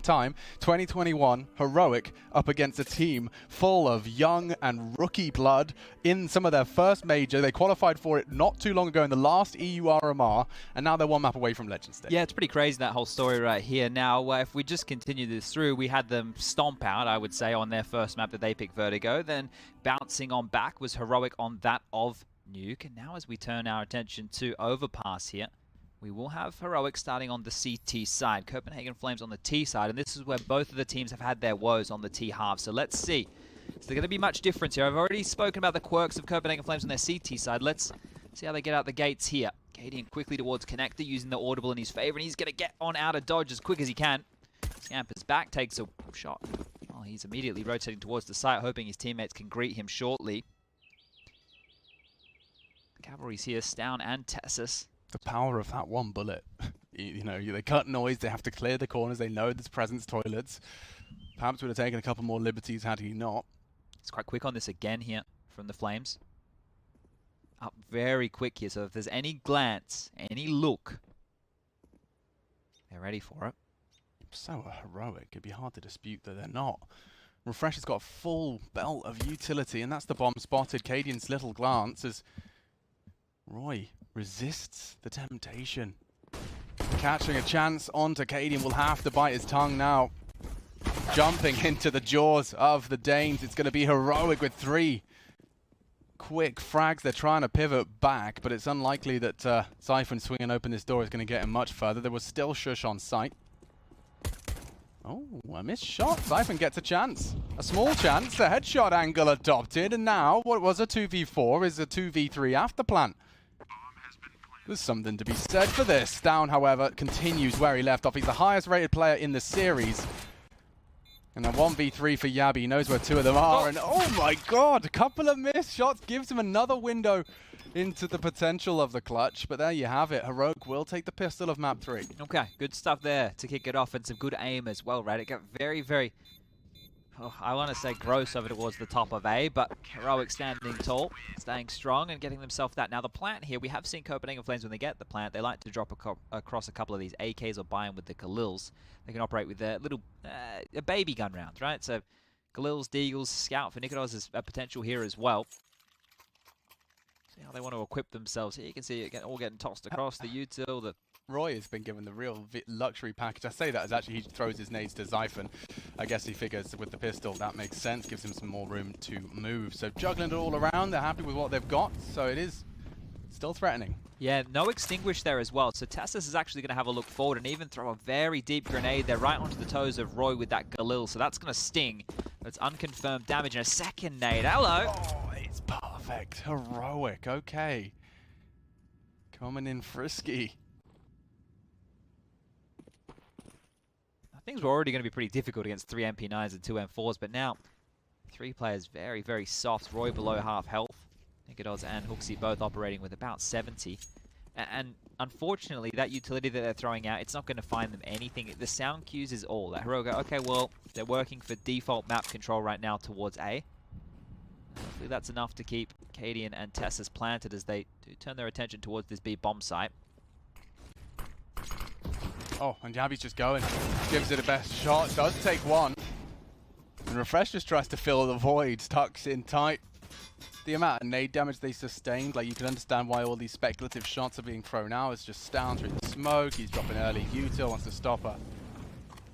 time, 2021, Heroic up against a team full of young and rookie blood in some of their first major. They qualified for it not too long ago in the last EU RMR, and now they're one map away from Legend State. Yeah, it's pretty crazy, that whole story right here. Now, if we just continue this through, we had them stomp out, I would say, on their first map that they picked, Vertigo. Then bouncing on back was Heroic on that of Nuke. And now as we turn our attention to Overpass here, we will have Heroic starting on the CT side, Copenhagen Flames on the T side, and this is where both of the teams have had their woes on the T half. So let's see. Is there going to be much difference here? I've already spoken about the quirks of Copenhagen Flames on their CT side. Let's see how they get out the gates here. Cadian quickly towards Connector, using the audible in his favor, and he's going to get on out of dodge as quick as he can. Scampers back, takes a shot. Well, he's immediately rotating towards the site, hoping his teammates can greet him shortly. Cavalry's here, Stown and Tessus. The power of that one bullet. You know, they cut noise, they have to clear the corners, they know there's presence toilets. Perhaps would have taken a couple more liberties had he not. It's quite quick on this again here from the Flames. Up very quick here, so if there's any glance, any look, they're ready for it. So Heroic, it'd be hard to dispute that they're not. Refresh has got a full belt of utility, and that's the bomb spotted. Cadian's little glance as Roy resists the temptation. Catching a chance onto Cadian, will have to bite his tongue now. Jumping into the jaws of the Danes. It's going to be Heroic with 3 quick frags. They're trying to pivot back, but it's unlikely that Siphon swinging open this door is going to get him much further. There was still Shush on site. Oh, a missed shot. Siphon gets a chance. A small chance. The headshot angle adopted, and now what was a 2v4 is a 2v3 after plant. There's something to be said for this. Down, however, continues where he left off. He's the highest rated player in the series. And a 1v3 for Yabi. He knows where 2 of them are. And oh my god, a couple of missed shots gives him another window into the potential of the clutch. But there you have it. Heroic will take the pistol of map 3. Okay, good stuff there to kick it off, and some good aim as well, right? It got very, very, I want to say gross over towards the top of A, but Heroic standing tall, staying strong and getting themselves that. Now the plant here, we have seen Copenhagen Flames when they get the plant, they like to drop across a couple of these AKs or buy them with the Khalils. They can operate with their little baby gun rounds, right? So Khalils, Deagles, Scout for Nikodos is a potential here as well. See how they want to equip themselves here. You can see it all getting tossed across the util, the Roy has been given the real luxury package. I say that as actually he throws his nades to Xiphon. I guess he figures with the pistol that makes sense, gives him some more room to move. So juggling it all around, they're happy with what they've got, so it is still threatening. Yeah, no extinguish there as well. So Tessus is actually going to have a look forward and even throw a very deep grenade there right onto the toes of Roy with that Galil. So that's going to sting. That's unconfirmed damage and a second nade. Hello! Oh, it's perfect. Heroic, okay. Coming in frisky. Things were already going to be pretty difficult against 3 MP9s and 2 M4s, but now 3 players very, very soft. Roy below half health. Nikodos and Hooksy both operating with about 70. And unfortunately, that utility that they're throwing out, it's not going to find them anything. The sound cues is all. That Heroic go, okay, well, they're working for default map control right now towards A. Hopefully that's enough to keep Cadian and Tessus planted as they do turn their attention towards this B bomb site. Oh, and Yabi's just going. Gives it a best shot. Does take one. And Refresh just tries to fill the void. Tucks in tight. The amount of nade damage they sustained, like you can understand why all these speculative shots are being thrown out. It's just down through the smoke. He's dropping early. Util wants to stop a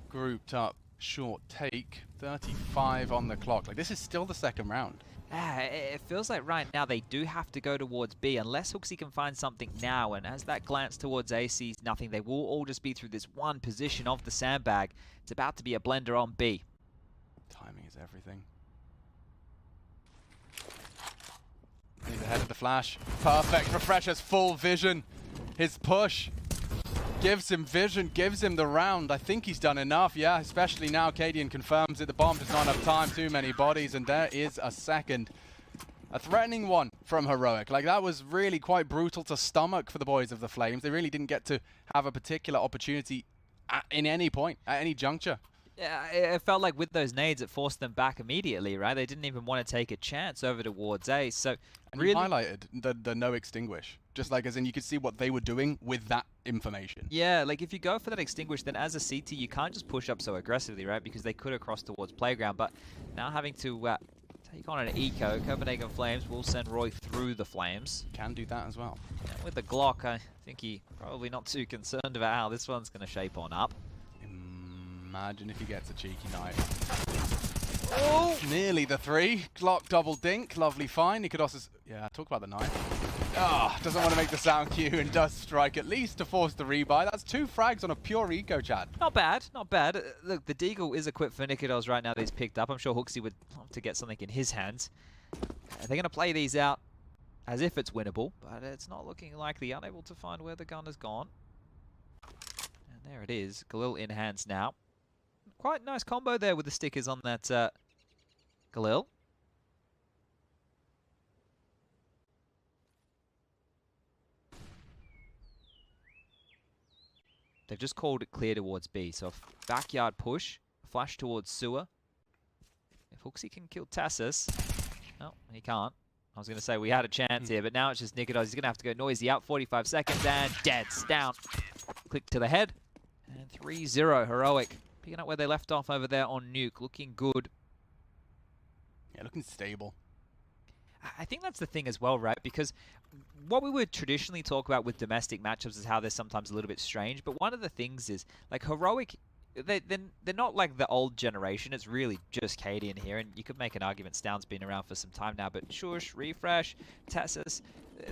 grouped up short take. 35 on the clock. Like, this is still the second round. It feels like right now they do have to go towards B unless Hooksy can find something now, and as that glance towards A sees nothing, they will all just be through this one position of the sandbag. It's about to be a blender on B. Timing is everything. He's ahead of the flash. Perfect. Refresh has full vision. His push gives him vision, gives him the round. I think he's done enough, yeah, especially now Cadian confirms it. The bomb does not have time, too many bodies, and there is a second. A threatening one from Heroic. Like, that was really quite brutal to stomach for the boys of the Flames. They really didn't get to have a particular opportunity in any point, at any juncture. Yeah, it felt like with those nades, it forced them back immediately, right? They didn't even want to take a chance over towards A, so and really you highlighted the no extinguish. Just like as in you could see what they were doing with that information. Yeah, like if you go for that extinguish, then as a CT, you can't just push up so aggressively, right? Because they could have crossed towards playground, but now having to take on an eco, Copenhagen Flames will send Roy through the flames. Can do that as well. And with the Glock, I think he probably not too concerned about how this one's going to shape on up. Imagine if he gets a cheeky knife. Oh! Nearly the 3. Glock double dink. Lovely find. He could also... Yeah, talk about the knife. Ah, doesn't want to make the sound cue and does strike at least to force the rebuy. That's 2 frags on a pure eco, Chad. Not bad, not bad. Look, the Deagle is equipped for Nikodos right now that he's picked up. I'm sure Hooksy would love to get something in his hands. They're going to play these out as if it's winnable, but it's not looking likely. Unable to find where the gun has gone. And there it is. Galil in hands now. Quite nice combo there with the stickers on that Galil. They've just called it clear towards B, so a backyard push, a flash towards sewer. If Hooksy can kill Tassus, no, he can't. I was going to say we had a chance here, but now it's just Nikodos. He's going to have to go noisy out, 45 seconds, and dead's down. Click to the head, and 3-0, Heroic. Picking up where they left off over there on Nuke, looking good. Yeah, looking stable. I think that's the thing as well, right? Because what we would traditionally talk about with domestic matchups is how they're sometimes a little bit strange. But one of the things is, like, Heroic, they're not like the old generation. It's really just Cadian here. And you could make an argument Stound's been around for some time now. But Shush, Refresh, Tassus,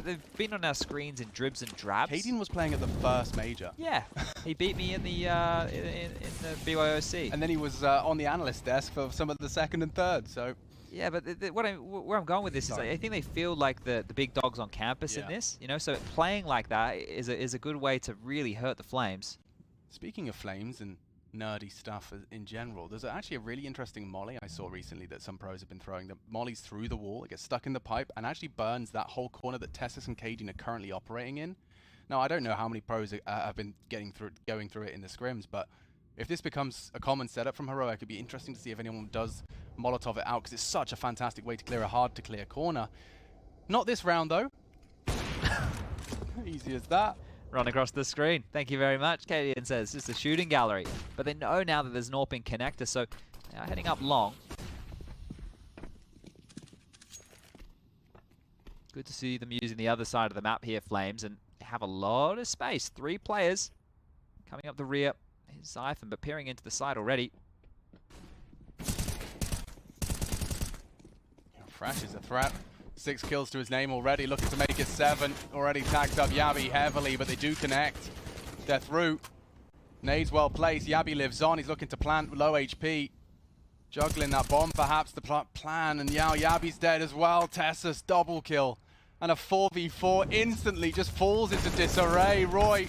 they've been on our screens in dribs and drabs. Cadian was playing at the first major. Yeah, he beat me in the BYOC. And then he was on the analyst desk for some of the second and third, so... Yeah, but where I'm going with this is I think they feel like the big dogs on campus in this, you know. So playing like that is a good way to really hurt the Flames. Speaking of Flames and nerdy stuff in general, there's actually a really interesting molly I saw recently that some pros have been throwing. The molly's through the wall, it gets stuck in the pipe, and actually burns that whole corner that Tessus and Cadian are currently operating in. Now I don't know how many pros have been going through it in the scrims, but if this becomes a common setup from Heroic, it'd be interesting to see if anyone does Molotov it out, because it's such a fantastic way to clear a hard-to-clear corner. Not this round, though. Easy as that. Run across the screen. Thank you very much, Cadian says. Just a shooting gallery. But they know now that there's an AWP connector, so they are heading up long. Good to see them using the other side of the map here, Flames, and have a lot of space. 3 players coming up the rear. Here's Zyphon, but peering into the side already. Fresh is a threat. 6 kills to his name already, looking to make it 7. Already tagged up Yabi heavily, but they do connect. They're through. Nade's well placed. Yabi lives on. He's looking to plant low HP. Juggling that bomb, perhaps the plan. And now Yabi's dead as well. Tessus double kill. And a 4v4 instantly just falls into disarray. Roy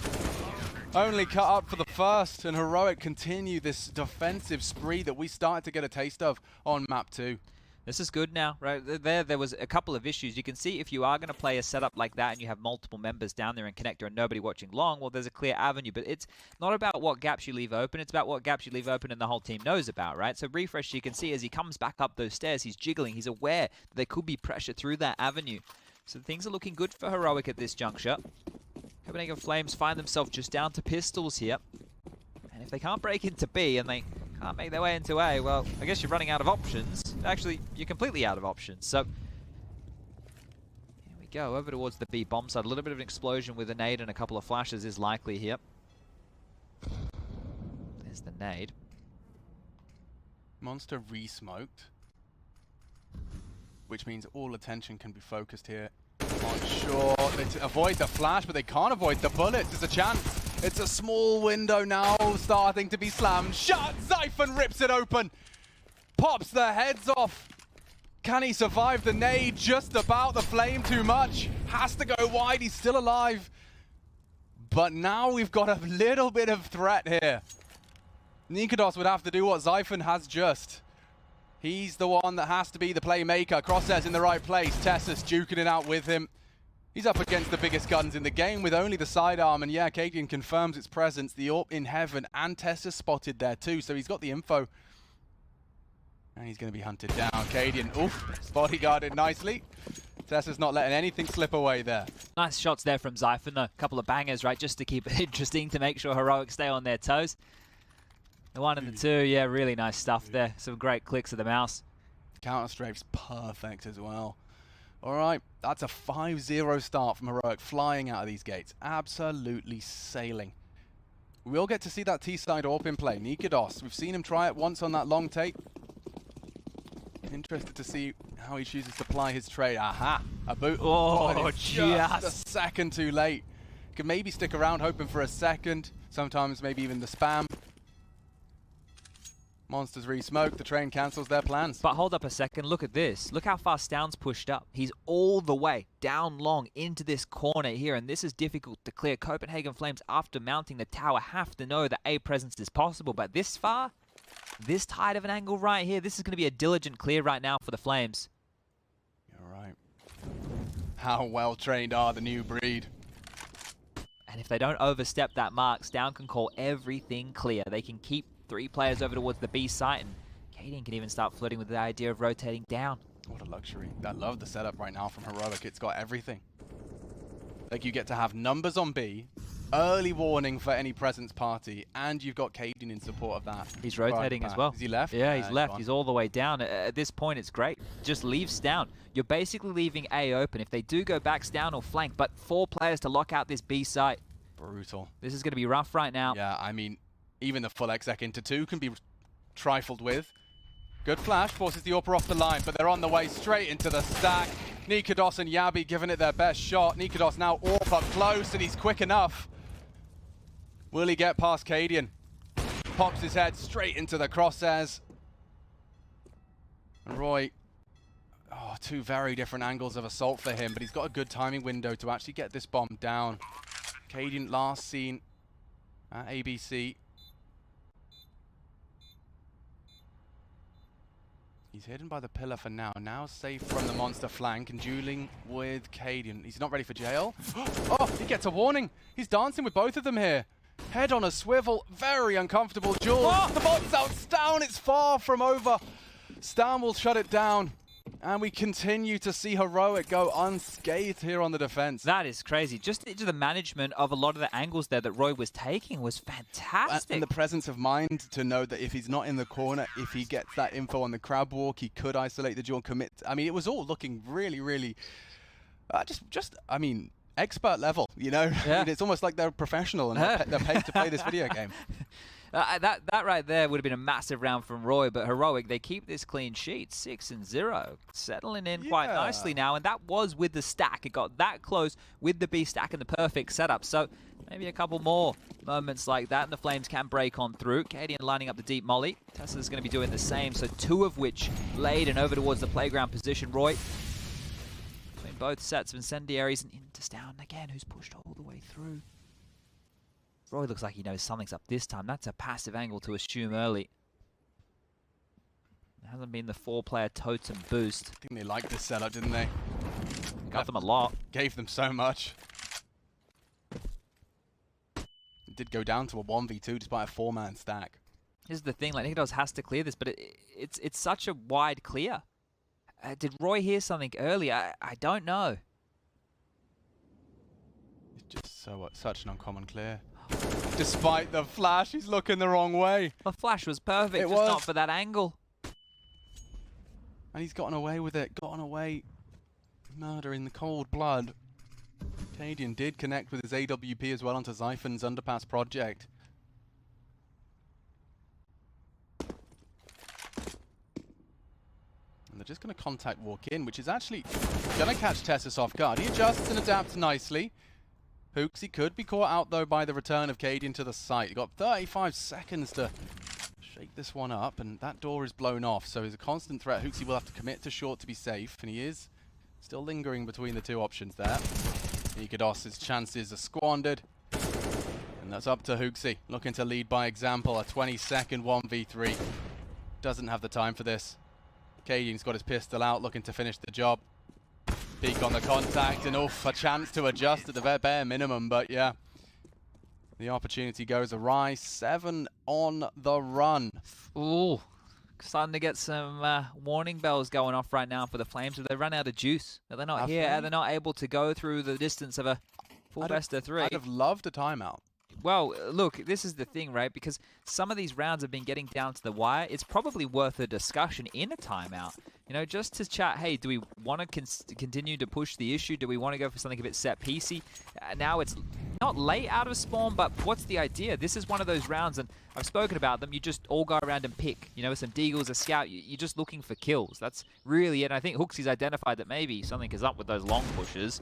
only cut up for the first, and Heroic continue this defensive spree that we started to get a taste of on map 2. This is good now, right? There was a couple of issues. You can see if you are going to play a setup like that and you have multiple members down there in connector and nobody watching long, well, there's a clear avenue. But it's not about what gaps you leave open. It's about what gaps you leave open and the whole team knows about, right? So Refresh, you can see as he comes back up those stairs, he's jiggling. He's aware that there could be pressure through that avenue. So things are looking good for Heroic at this juncture. Copenhagen Flames find themselves just down to pistols here. And if they can't break into B and they can't make their way into A, well, I guess you're running out of options. Actually, you're completely out of options. So, here we go, over towards the B bomb side. A little bit of an explosion with a nade and a couple of flashes is likely here. There's the nade. Monster re-smoked, which means all attention can be focused here on short. They avoid the flash, but they can't avoid the bullets. There's a chance. It's a small window now, starting to be slammed. Shot! Zyphon rips it open. Pops the heads off. Can he survive the nade? Just about. The flame too much. Has to go wide. He's still alive. But now we've got a little bit of threat here. Nikodos would have to do what Zyphon has just. He's the one that has to be the playmaker. Crosshairs in the right place. Tessus duking it out with him. He's up against the biggest guns in the game with only the sidearm. And yeah, Cadian confirms its presence. The AWP in heaven and Tessus spotted there too. So he's got the info. And he's going to be hunted down. Cadian, oof, bodyguarded nicely. Tessa's not letting anything slip away there. Nice shots there from Zyphon, though. A couple of bangers, right, just to keep it interesting, to make sure Heroic stay on their toes. The 1 and the 2, yeah, really nice stuff there. Some great clicks of the mouse. Counter-strafe's perfect as well. All right, that's a 5-0 start from Heroic, flying out of these gates. Absolutely sailing. We'll get to see that T-side AWP in play. Nikodos, we've seen him try it once on that long tape. Interested to see how he chooses to ply his trade. Aha, a boot. Oh, just a second too late. Could maybe stick around hoping for a second. Sometimes maybe even the spam. Monsters re-smoke, the train cancels their plans. But hold up a second, look at this. Look how far Stown's pushed up. He's all the way down long into this corner here, and this is difficult to clear. Copenhagen Flames, after mounting the tower, have to know that A presence is possible, but this far, this tight of an angle right here, this is going to be a diligent clear right now for the Flames. You're right. How well trained are the new breed? And if they don't overstep that mark, Stown can call everything clear. They can keep 3 players over towards the B site, and Cadian can even start flirting with the idea of rotating down. What a luxury. I love the setup right now from Heroic. It's got everything. Like, you get to have numbers on B, early warning for any presence party, and you've got Cadian in support of that. He's rotating as well. Is he left? Yeah, he's left. He's all the way down. At this point, it's great. Just leave Stown. You're basically leaving A open. If they do go back, Stown will flank, but 4 players to lock out this B site. Brutal. This is going to be rough right now. Yeah, I mean, even the full exec into 2 can be trifled with. Good flash, forces the AWP off the line, but they're on the way straight into the stack. Nikodos and Yabi giving it their best shot. Nikodos now AWP up close, and he's quick enough. Will he get past Cadian? Pops his head straight into the crosshairs. And Roy, 2 very different angles of assault for him, but he's got a good timing window to actually get this bomb down. Cadian last seen at ABC. He's hidden by the pillar for now. Now safe from the monster flank and dueling with Cadian. He's not ready for jail. Oh, he gets a warning. He's dancing with both of them here. Head on a swivel. Very uncomfortable duel. Oh, the bot's out. Stown, it's far from over. Stown will shut it down. And we continue to see Heroic go unscathed here on the defense. That is crazy. Just the management of a lot of the angles there that Roy was taking was fantastic. And the presence of mind to know that if he's not in the corner, if he gets that info on the crab walk, he could isolate the duel and commit. I mean, it was all looking really, really, I mean, expert level, you know? Yeah. I mean, it's almost like they're professional and they're paid to play this video game. That right there would have been a massive round from Roy, but Heroic, they keep this clean sheet, 6-0, settling in quite nicely now, and that was with the stack. It got that close with the B stack and the perfect setup, so maybe a couple more moments like that, and the Flames can break on through. Cadian lining up the deep molly. Tessa's going to be doing the same, so 2 of which laid and over towards the playground position. Roy, between both sets of incendiaries, and into Stown again, who's pushed all the way through. Roy looks like he knows something's up this time. That's a passive angle to assume early. It hasn't been the 4-player totem boost. I think they liked this setup, didn't they? Got them a lot. Gave them so much. It did go down to a 1v2 despite a 4-man stack. Here's the thing, like, Nikodos has to clear this, but it's such a wide clear. Did Roy hear something early? I don't know. It's just such an uncommon clear. Despite the flash, he's looking the wrong way. The flash was perfect, just not for that angle. And he's gotten away with it, gotten away. Murder in the cold blood. Cadian did connect with his AWP as well onto Zyphon's underpass project. And they're just going to contact walk in, which is actually going to catch Tessus off guard. He adjusts and adapts nicely. Hooksy could be caught out, though, by the return of Cadian to the site. You've got 35 seconds to shake this one up, and that door is blown off. So he's a constant threat. Hooksy will have to commit to short to be safe, and he is still lingering between the 2 options there. Nikodos' chances are squandered. And that's up to Hooksy, looking to lead by example. A 20-second 1v3. Doesn't have the time for this. Cadian's got his pistol out, looking to finish the job. Peek on the contact, and a chance to adjust at the bare minimum, but yeah. The opportunity goes awry. 7 on the run. Ooh, Starting to get some warning bells going off right now for the Flames. They run out of juice. They're not here. They're not able to go through the distance of a full best of 3. I'd have loved a timeout. Well, look, this is the thing, right? Because some of these rounds have been getting down to the wire. It's probably worth a discussion in a timeout. You know, just to chat, hey, do we want to continue to push the issue? Do we want to go for something a bit set-piecey? Now it's not late out of spawn, but what's the idea? This is one of those rounds, and I've spoken about them. You just all go around and pick. You know, some deagles, a scout. You're just looking for kills. That's really it. And I think Hooksy's identified that maybe something is up with those long pushes.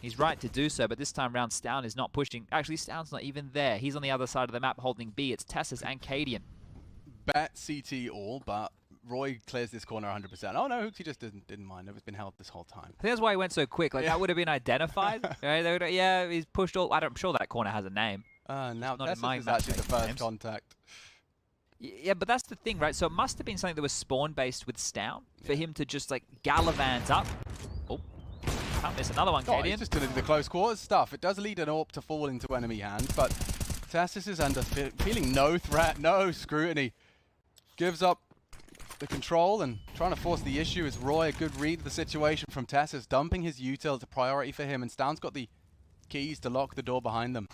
He's right to do so, but this time round, Stown is not pushing. Actually, Stown's not even there. He's on the other side of the map holding B. It's Tessus and Cadian. Bet CT all, but Roy clears this corner 100%. Oh no, Hooksy just didn't mind. It's been held this whole time. I think that's why he went so quick. Like, that would have been identified. Right? They would, yeah, he's pushed all. I'm sure that corner has a name. Now Tessus is actually the first contact. Yeah, but that's the thing, right? So it must have been something that was spawn-based with Stown for him to just, like, gallivant up. Oh, can't miss another one, Cadian. He's just doing the close quarters stuff. It does lead an AWP to fall into enemy hands, but Tessus is under feeling no threat, no scrutiny. Gives up the control and trying to force the issue. Is Roy a good read of the situation from Tessus, dumping his util as a priority for him, and Stown's got the keys to lock the door behind them.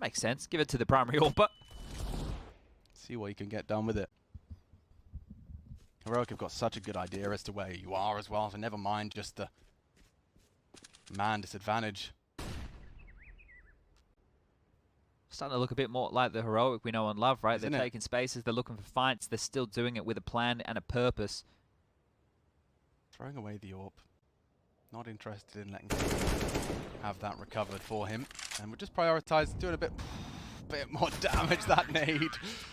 Makes sense. Give it to the primary AWP. See what you can get done with it. Heroic have got such a good idea as to where you are as well, so never mind just the man disadvantage. Starting to look a bit more like the Heroic we know and love, right? Isn't They're it? taking spaces, they're looking for fights, they're still doing it with a plan and a purpose. Throwing away the AWP. Not interested in letting have that recovered for him. And we'll just prioritize doing a bit more damage. That nade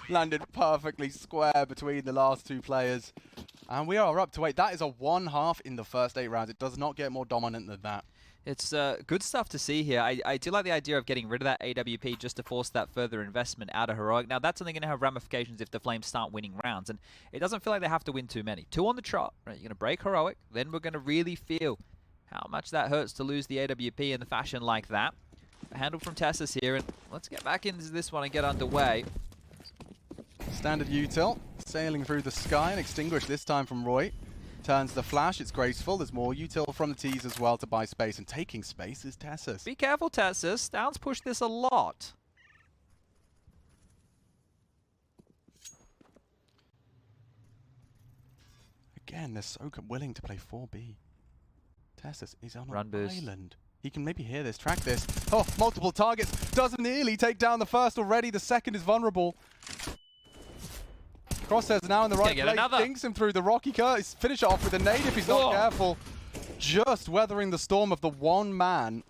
landed perfectly square between the last 2 players. And we are up to 8. That is a 1/2 in the first 8 rounds. It does not get more dominant than that. It's good stuff to see here. I do like the idea of getting rid of that AWP just to force that further investment out of Heroic. Now, that's only going to have ramifications if the Flames start winning rounds, and it doesn't feel like they have to win too many. 2 on the trot, right? You're going to break Heroic, then we're going to really feel how much that hurts to lose the AWP in the fashion like that. A handle from Tessus here, and let's get back into this one and get underway. Standard util, sailing through the sky and extinguished this time from Roy. Turns the flash, it's graceful. There's more util from the T's as well to buy space, and taking space is Tessus. Be careful, Tessus. Stown's pushed this a lot. Again, they're so willing to play 4B. Tessus is on Run an boost. island. He can maybe hear this, track this. Oh, multiple targets. Doesn't nearly take down the first already. The second is vulnerable. Crosshairs now in the right place. Dinks him through the rocky curve. Finish it off with a nade if he's not careful. Just weathering the storm of the one man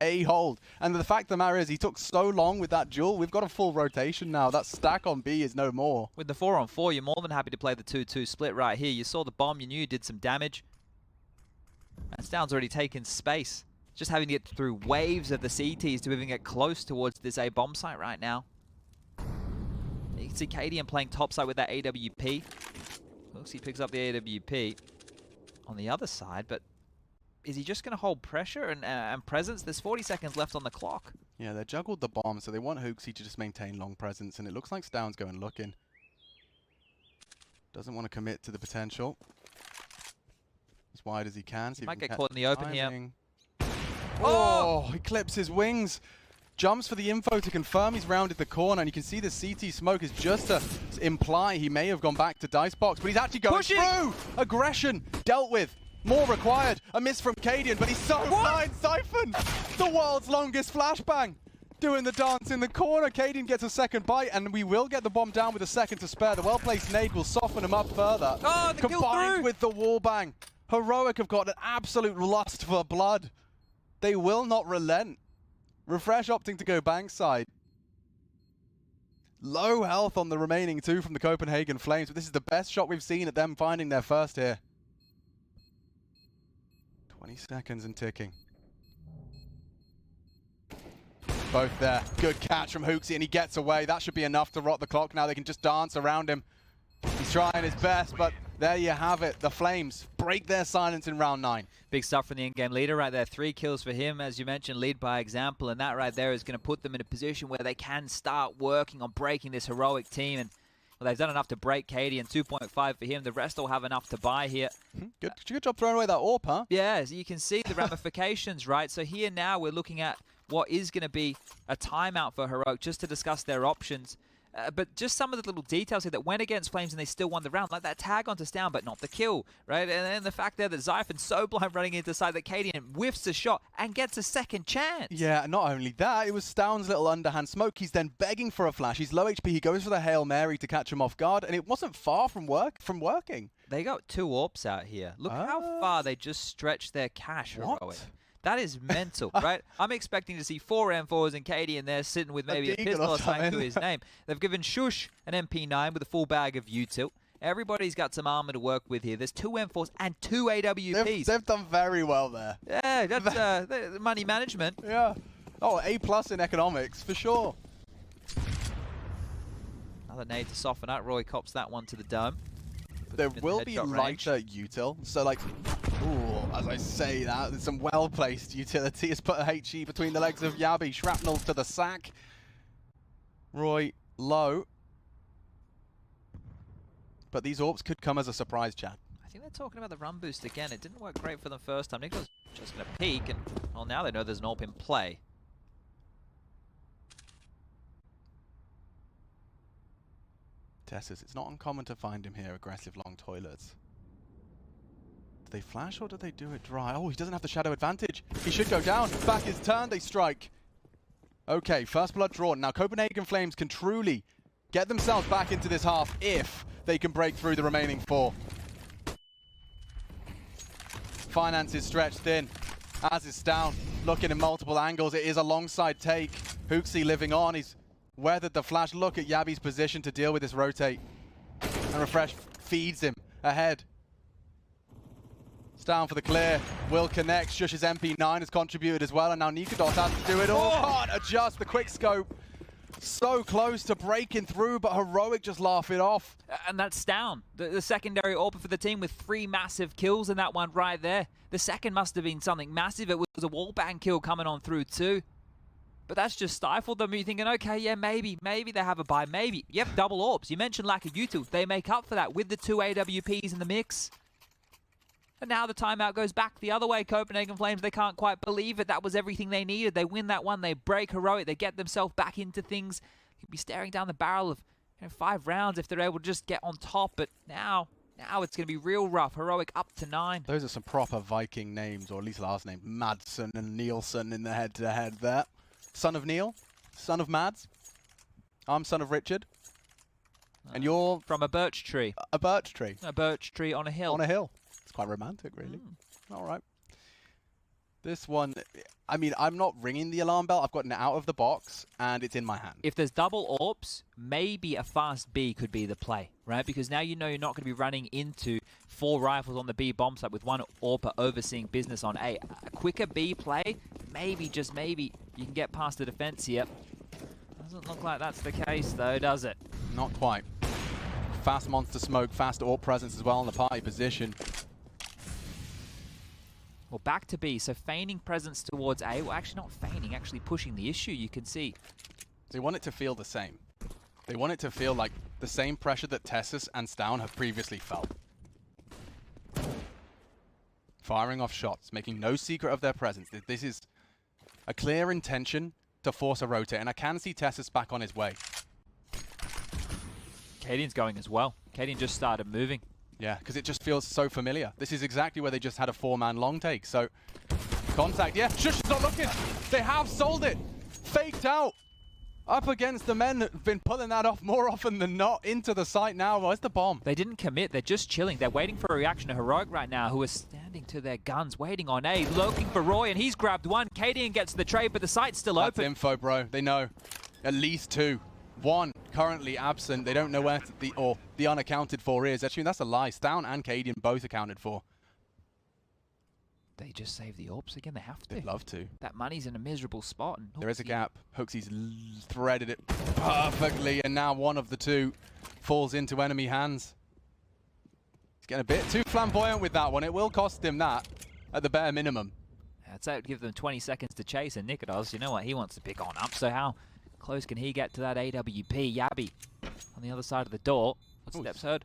A hold. And the fact of the matter is he took so long with that duel. We've got a full rotation now. That stack on B is no more. With the 4-on-4, you're more than happy to play the 2-2 split right here. You saw the bomb, you knew you did some damage. And Stown's already taken space. Just having to get through waves of the CTs to even get close towards this A bomb site right now. You can see Cadian playing topside with that AWP. Looks he picks up the AWP on the other side, but is he just going to hold pressure and presence? There's 40 seconds left on the clock. Yeah, they juggled the bomb, so they want Hooksy to just maintain long presence, and it looks like Stown's going looking. Doesn't want to commit to the potential. As wide as he can. See if Might he can get caught in the open timing. here. Oh, he clips his wings. Jumps for the info to confirm he's rounded the corner, and you can see the CT smoke is just to imply he may have gone back to Dicebox, but he's actually going through! Aggression dealt with. More required. A miss from Cadian, but he's so fine. Siphon! The world's longest flashbang. Doing the dance in the corner. Cadian gets a second bite, and we will get the bomb down with a second to spare. The well-placed nade will soften him up further. Oh, the kill combined through. with the wall bang. Heroic have got an absolute lust for blood. They will not relent. Refresh opting to go bankside. Low health on the remaining 2 from the Copenhagen Flames, but this is the best shot we've seen at them finding their first here. 20 seconds and ticking. Both there. Good catch from Hooksy, and he gets away. That should be enough to rot the clock now. They can just dance around him. He's trying his best, but there you have it. The Flames break their silence in round 9. Big stuff from the in-game leader right there. 3 kills for him, as you mentioned, lead by example, and that right there is going to put them in a position where they can start working on breaking this Heroic team. And Well, they've done enough to break Katie, and 2.5 for him. The rest will have enough to buy here. Good job throwing away that AWP, huh? Yeah, so you can see the ramifications, right? So here now we're looking at what is going to be a timeout for Heroic just to discuss their options. But just some of the little details here that went against Flames and they still won the round, like that tag onto Stown, but not the kill, right? And then the fact there that Zyphon's so blind running into the side that Cadian whiffs a shot and gets a second chance. Yeah, not only that, it was Stown's little underhand smoke. He's then begging for a flash. He's low HP. He goes for the Hail Mary to catch him off guard, and it wasn't far from working. They got 2 AWPs out here. Look how far they just stretched their cash, Heroic. That is mental, right? I'm expecting to see 4 M4s and Katie in there sitting with maybe a pistol or something to his name. They've given Shush an MP9 with a full bag of util. Everybody's got some armor to work with here. There's 2 M4s and 2 AWPs. They've done very well there. Yeah, that's money management. Yeah. Oh, A+ in economics, for sure. Another nade to soften up. Roy cops that one to the dome. There will be lighter util, so like, ooh, as I say that, there's some well-placed utility. Has put a HE between the legs of Yabi. Shrapnel to the sack. Roy low. But these AWPs could come as a surprise, Chad. I think they're talking about the run boost again. It didn't work great for them first time. Nico's just going to peek, and well, now they know there's an AWP in play. Tessus, it's not uncommon to find him here, aggressive long toilets. Do they flash or do they do it dry? Oh, he doesn't have the shadow advantage. He should go down. Back is turned, they strike. Okay, first blood drawn. Now Copenhagen Flames can truly get themselves back into this half if they can break through the remaining 4. Finance is stretched thin, as is Stown. Looking in multiple angles. It is a long side take. Hooksy living on. He's weathered the flash. Look at Yabi's position to deal with this rotate. And Refresh feeds him ahead. Stown for the clear. Will connect. Shush's MP9 has contributed as well. And now Nikodos has to do it all. Can't adjust the quick scope. So close to breaking through, but Heroic just laugh it off. And that's Stown, the secondary AWP for the team with 3 massive kills in that one right there. The second must have been something massive. It was a wallbang kill coming on through too. But that's just stifled them. You're thinking, okay, yeah, maybe they have a buy, maybe. Yep, double AWPs. You mentioned lack of util. They make up for that with the 2 AWPs in the mix. And now the timeout goes back the other way. Copenhagen Flames, they can't quite believe it. That was everything they needed. They win that one. They break Heroic. They get themselves back into things. You'd be staring down the barrel of 5 rounds if they're able to just get on top. But now it's going to be real rough. Heroic up to 9. Those are some proper Viking names, or at least last names. Madsen and Nielsen in the head-to-head there. Son of Neil, son of Mads. I'm son of Richard. And you're... From a birch tree. A birch tree. A birch tree on a hill. On a hill. It's quite romantic, really. All right. This one, I mean, I'm not ringing the alarm bell. I've gotten it out of the box, and it's in my hand. If there's double AWPs, maybe a fast B could be the play, right? Because now you know you're not going to be running into 4 rifles on the B bomb site with 1 AWPer overseeing business on A. A quicker B play, maybe, just maybe, you can get past the defense here. Doesn't look like that's the case, though, does it? Not quite. Fast monster smoke, fast AWP presence as well in the party position. Well, back to B, so feigning presence towards A. Well, actually not feigning, actually pushing the issue, you can see. They want it to feel the same. They want it to feel like the same pressure that Tessus and Stown have previously felt. Firing off shots, making no secret of their presence. This is a clear intention to force a rotate, and I can see Tessus back on his way. Cadian's going as well. Cadian just started moving. Yeah, because it just feels so familiar. This is exactly where they just had a 4-man long take. So, contact. Yeah, Shush is not looking. They have sold it. Faked out. Up against the men that have been pulling that off more often than not into the site now. Where's the bomb? They didn't commit. They're just chilling. They're waiting for a reaction to Heroic right now, who are standing to their guns, waiting on A, looking for Roy, and he's grabbed one. Cadian gets the trade, but the site's still open. That's info, bro. They know. At least 2. 1 currently absent. They don't know where the unaccounted for is. Actually, that's a lie. Stown and Cadian both accounted for. They just save the AWPs again. They have to. They'd love to. That money's in a miserable spot. And there is a gap. Hooksy's threaded it perfectly, and now one of the 2 falls into enemy hands. He's getting a bit too flamboyant with that one. It will cost him that at the bare minimum. That's out. Give them 20 seconds to chase, and Nikodos, you know what? He wants to pick on up. So how close can he get to that AWP? Yabi on the other side of the door. Ooh. Footsteps heard.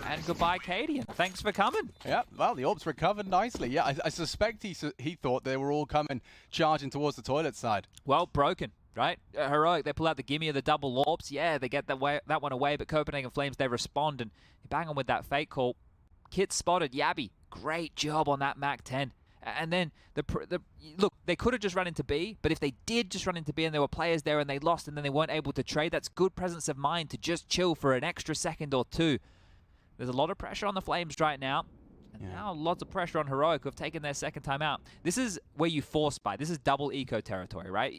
And goodbye, Cadian. Thanks for coming. Yeah, well, the orbs recovered nicely. Yeah, I suspect he thought they were all coming, charging towards the toilet side. Well, broken, right? Heroic, they pull out the gimme of the double orbs. Yeah, they get that one away, but Copenhagen Flames, they respond, and you bang on with that fake call. Kit spotted. Yabby, great job on that MAC-10. And then, look, they could have just run into B, but if they did just run into B and there were players there and they lost and then they weren't able to trade, that's good presence of mind to just chill for an extra second or two. There's a lot of pressure on the Flames right now. And now lots of pressure on Heroic, who have taken their second time out. This is where you force buy. This is double eco territory, right?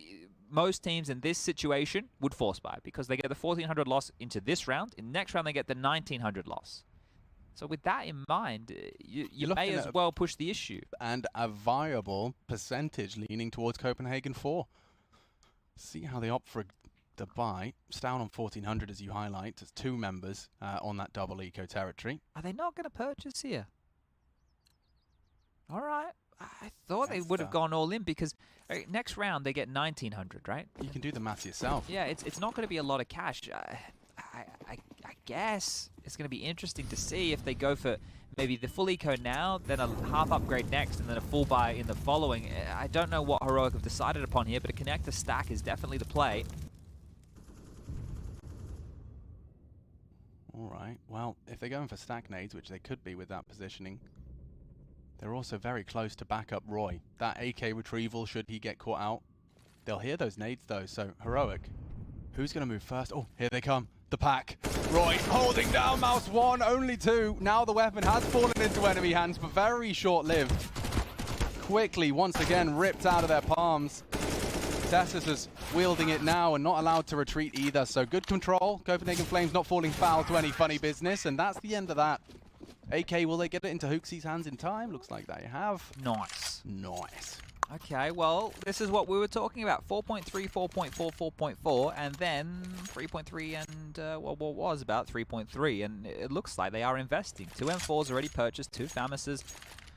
Most teams in this situation would force buy because they get the 1,400 loss into this round. In the next round, they get the 1,900 loss. So with that in mind, you may as well push the issue. And a viable percentage leaning towards Copenhagen 4. See how they opt for the buy. It's down on 1,400 as you highlight. There's 2 members on that double eco territory. Are they not going to purchase here? All right. I thought they would have gone all in because next round they get 1,900, right? You can do the math yourself. Yeah, it's not going to be a lot of cash. I guess it's going to be interesting to see if they go for maybe the full eco now, then a half upgrade next, and then a full buy in the following. I don't know what Heroic have decided upon here, but a connector stack is definitely the play. All right. Well, if they're going for stack nades, which they could be with that positioning, they're also very close to back up Roy. That AK retrieval, should he get caught out, they'll hear those nades though. So Heroic, who's going to move first? Oh, here they come. The pack. Roy holding down mouse 1, only 2. Now the weapon has fallen into enemy hands, but very short-lived. Quickly, once again, ripped out of their palms. Tessus is wielding it now and not allowed to retreat either. So good control. Copenhagen Flames not falling foul to any funny business, and that's the end of that. AK, will they get it into Hooksey's hands in time? Looks like they have. Nice. Nice. Okay, well, this is what we were talking about. 4.3, 4.4, 4.4, and then 3.3 and, what was about 3.3. And it looks like they are investing. 2 M4s already purchased, 2 Famuses.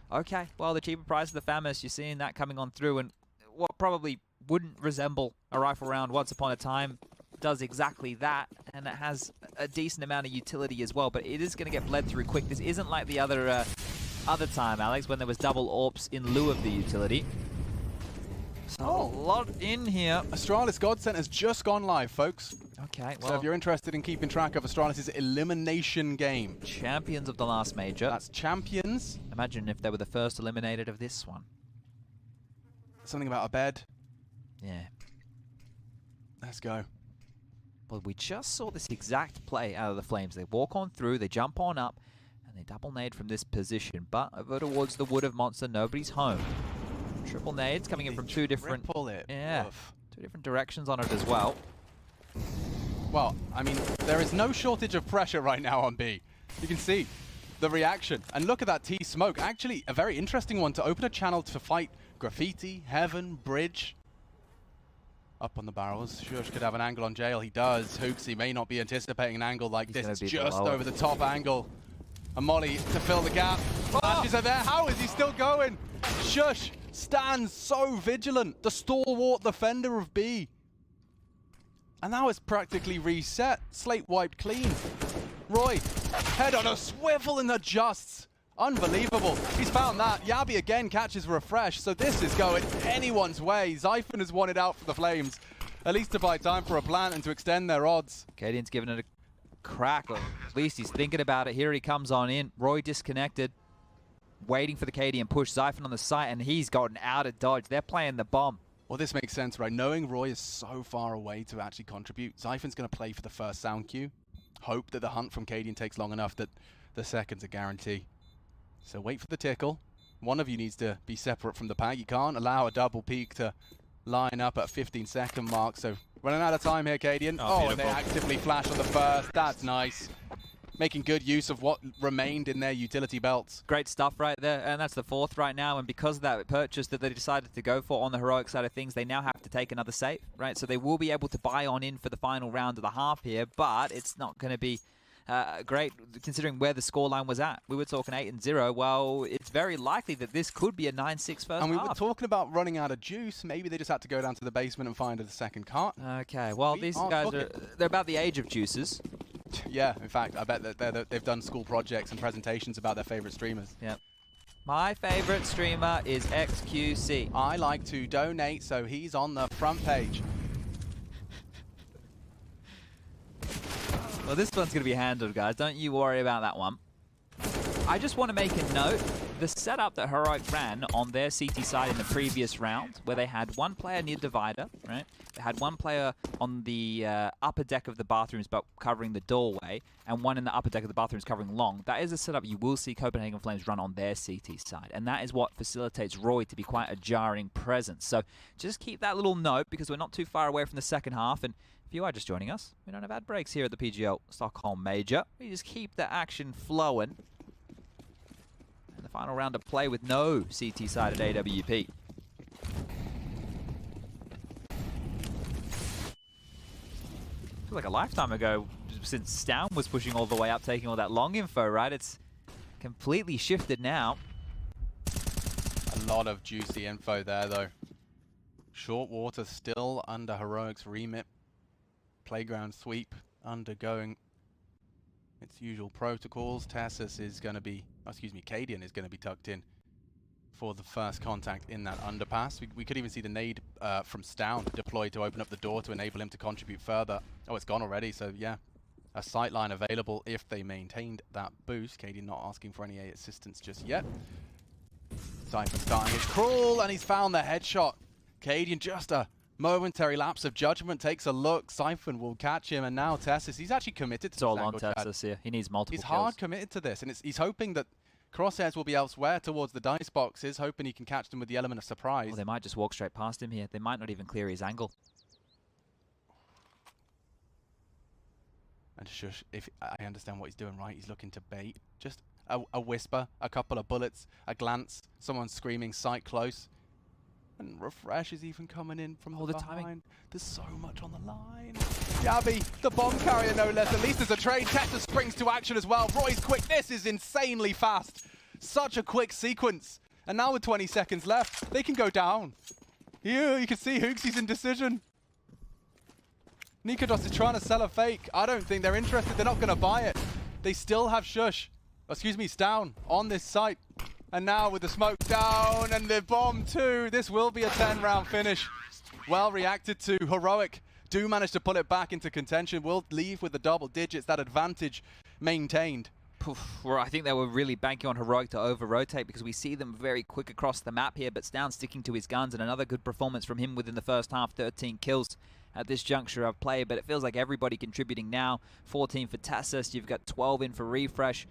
Okay, well, the cheaper price of the Famus, you're seeing that coming on through. And what probably wouldn't resemble a rifle round once upon a time does exactly that. And it has a decent amount of utility as well. But it is going to get bled through quick. This isn't like the other time, Alex, when there was double AWPs in lieu of the utility. So a lot in here. Astralis Godsend has just gone live, folks. Okay, well, So if you're interested in keeping track of Astralis' elimination game. champions of the last major. That's champions. Imagine if they were the first eliminated of this one. Something about a bed. Yeah. Let's go. Well, we just saw this exact play out of the Flames. They walk on through, they jump on up, and they double nade from this position. But over towards the wood of Monster, nobody's home. Triple nades coming in from 2 different... Triple it. Yeah, Oof. 2 different directions on it as well. Well, I mean, there is no shortage of pressure right now on B. You can see the reaction. And look at that T smoke. Actually, a very interesting one to open a channel to fight Graffiti, Heaven, Bridge. Up on the barrels. Shush could have an angle on Jail. He does. Hooksey may not be anticipating an angle like this. It's just over the top angle. A molly to fill the gap. Flashes are there. How is he still going? Shush stands so vigilant. The stalwart defender of B. And now it's practically reset. Slate wiped clean. Roy, head on a swivel and adjusts. Unbelievable. He's found that. Yabby again catches refresh. So this is going anyone's way. Zyphon has won it out for the Flames. At least to buy time for a plant and to extend their odds. Cadian's giving it a crack. Or at least he's thinking about it. Here he comes on in. Roy disconnected. Waiting for the Cadian push. Zyphon on the site, and he's gotten out of dodge. They're playing the bomb. Well, this makes sense, right? Knowing Roy is so far away to actually contribute, Zyphon's going to play for the first sound cue. Hope that the hunt from Cadian takes long enough that the second's a guarantee. So wait for the tickle. One of you needs to be separate from the pack. You can't allow a double peek to line up at 15-second mark. So running out of time here, Cadian. Oh, and they actively flash on the first. That's nice. Making good use of what remained in their utility belts. Great stuff right there, and that's the 4th right now. And because of that purchase that they decided to go for on the Heroic side of things, they now have to take another save, right? So they will be able to buy on in for the final round of the half here, but it's not going to be great considering where the scoreline was at. We were talking 8-0. Well, it's very likely that this could be a 9-6 first half. And we were talking about running out of juice. Maybe they just had to go down to the basement and find a second cart. Okay, well, these guys they're about the age of juices. Yeah, in fact, I bet that they've done school projects and presentations about their favorite streamers. Yep. My favorite streamer is XQC. I like to donate, so he's on the front page. Well, this one's going to be handled, guys. Don't you worry about that one. I just want to make a note. The setup that Heroic ran on their CT side in the previous round, where they had one player near divider, right? They had one player on the upper deck of the bathrooms but covering the doorway, and one in the upper deck of the bathrooms covering long. That is a setup you will see Copenhagen Flames run on their CT side, and that is what facilitates Roy to be quite a jarring presence. So just keep that little note, because we're not too far away from the second half, and if you are just joining us, we don't have ad breaks here at the PGL Stockholm Major. We just keep the action flowing. And the final round of play with no CT side at AWP. Feels like a lifetime ago since Stown was pushing all the way up, taking all that long info, right? It's completely shifted now. A lot of juicy info there, though. Short water still under Heroic's remit. Playground sweep undergoing its usual protocols. Tessus is going to be, Cadian is going to be tucked in for the first contact in that underpass. We could even see the nade from Stown deployed to open up the door to enable him to contribute further. Oh, it's gone already, so yeah. A sightline available if they maintained that boost. Cadian not asking for any assistance just yet. Cypher starting his crawl, and he's found the headshot. Cadian just a momentary lapse of judgment, takes a look. Siphon will catch him, and now Tessus, he's actually committed to this. It's all on Tessus here. He needs multiple kills. He's hard committed to this, and he's hoping that crosshairs will be elsewhere towards the dice boxes, hoping he can catch them with the element of surprise. Well, they might just walk straight past him here. They might not even clear his angle. And shush, if I understand what he's doing right, he's looking to bait. Just a whisper, a couple of bullets, a glance, someone screaming sight close. And Refresh is even coming in from the behind. Timing. There's so much on the line. Yabby, the bomb carrier no less. At least there's a trade. Tessus springs to action as well. Roy's quickness is insanely fast. Such a quick sequence. And now with 20 seconds left, they can go down. You can see Hooksy's indecision. Nikodos is trying to sell a fake. I don't think they're interested. They're not going to buy it. They still have Stown on this site. And now with the smoke down and the bomb too, this will be a 10-round finish. Well reacted to. Heroic do manage to pull it back into contention. Will leave with the double digits, that advantage maintained. Well, I think they were really banking on Heroic to over-rotate, because we see them very quick across the map here, but Stown sticking to his guns, and another good performance from him within the first half. 13 kills at this juncture of play, but it feels like everybody contributing now. 14 for Tessus, you've got 12 in for Refresh.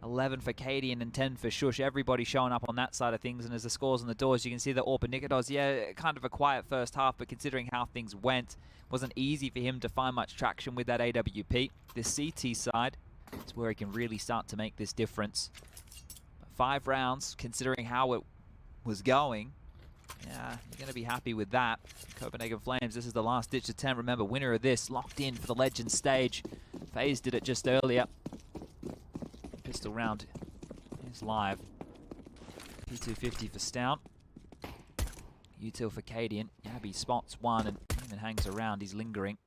11 for Cadian and 10 for Shush. Everybody showing up on that side of things, and as the scores on the doors, you can see that Orpa Nikodos, yeah, kind of a quiet first half, but considering how things went, wasn't easy for him to find much traction with that AWP. This CT side is where he can really start to make this difference. But 5 rounds, considering how it was going, yeah, you're going to be happy with that. Copenhagen Flames, this is the last-ditch attempt. Remember, winner of this, locked in for the Legends stage. FaZe did it just earlier. Pistol round is live. P250 for Stout. Util for Cadian. Yabby spots one and even hangs around. He's lingering.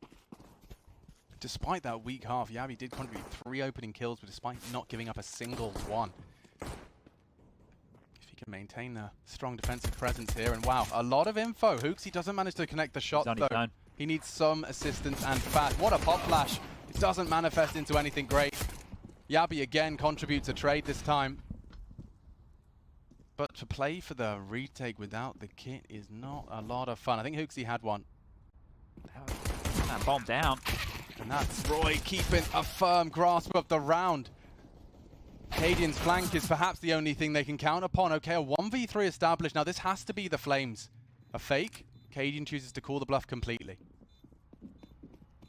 Despite that weak half, Yabby did contribute 3 opening kills, but despite not giving up a single one. If he can maintain a strong defensive presence here, and wow, a lot of info. Hooksy doesn't manage to connect the shot though. He needs some assistance and fast. What a pop flash. It doesn't manifest into anything great. Yabby again contributes a trade this time. But to play for the retake without the kit is not a lot of fun. I think Hooksy had one. That bomb down. And that's Roy keeping a firm grasp of the round. Cadian's flank is perhaps the only thing they can count upon. Okay, a 1v3 established. Now this has to be the Flames. A fake. Cadian chooses to call the bluff completely.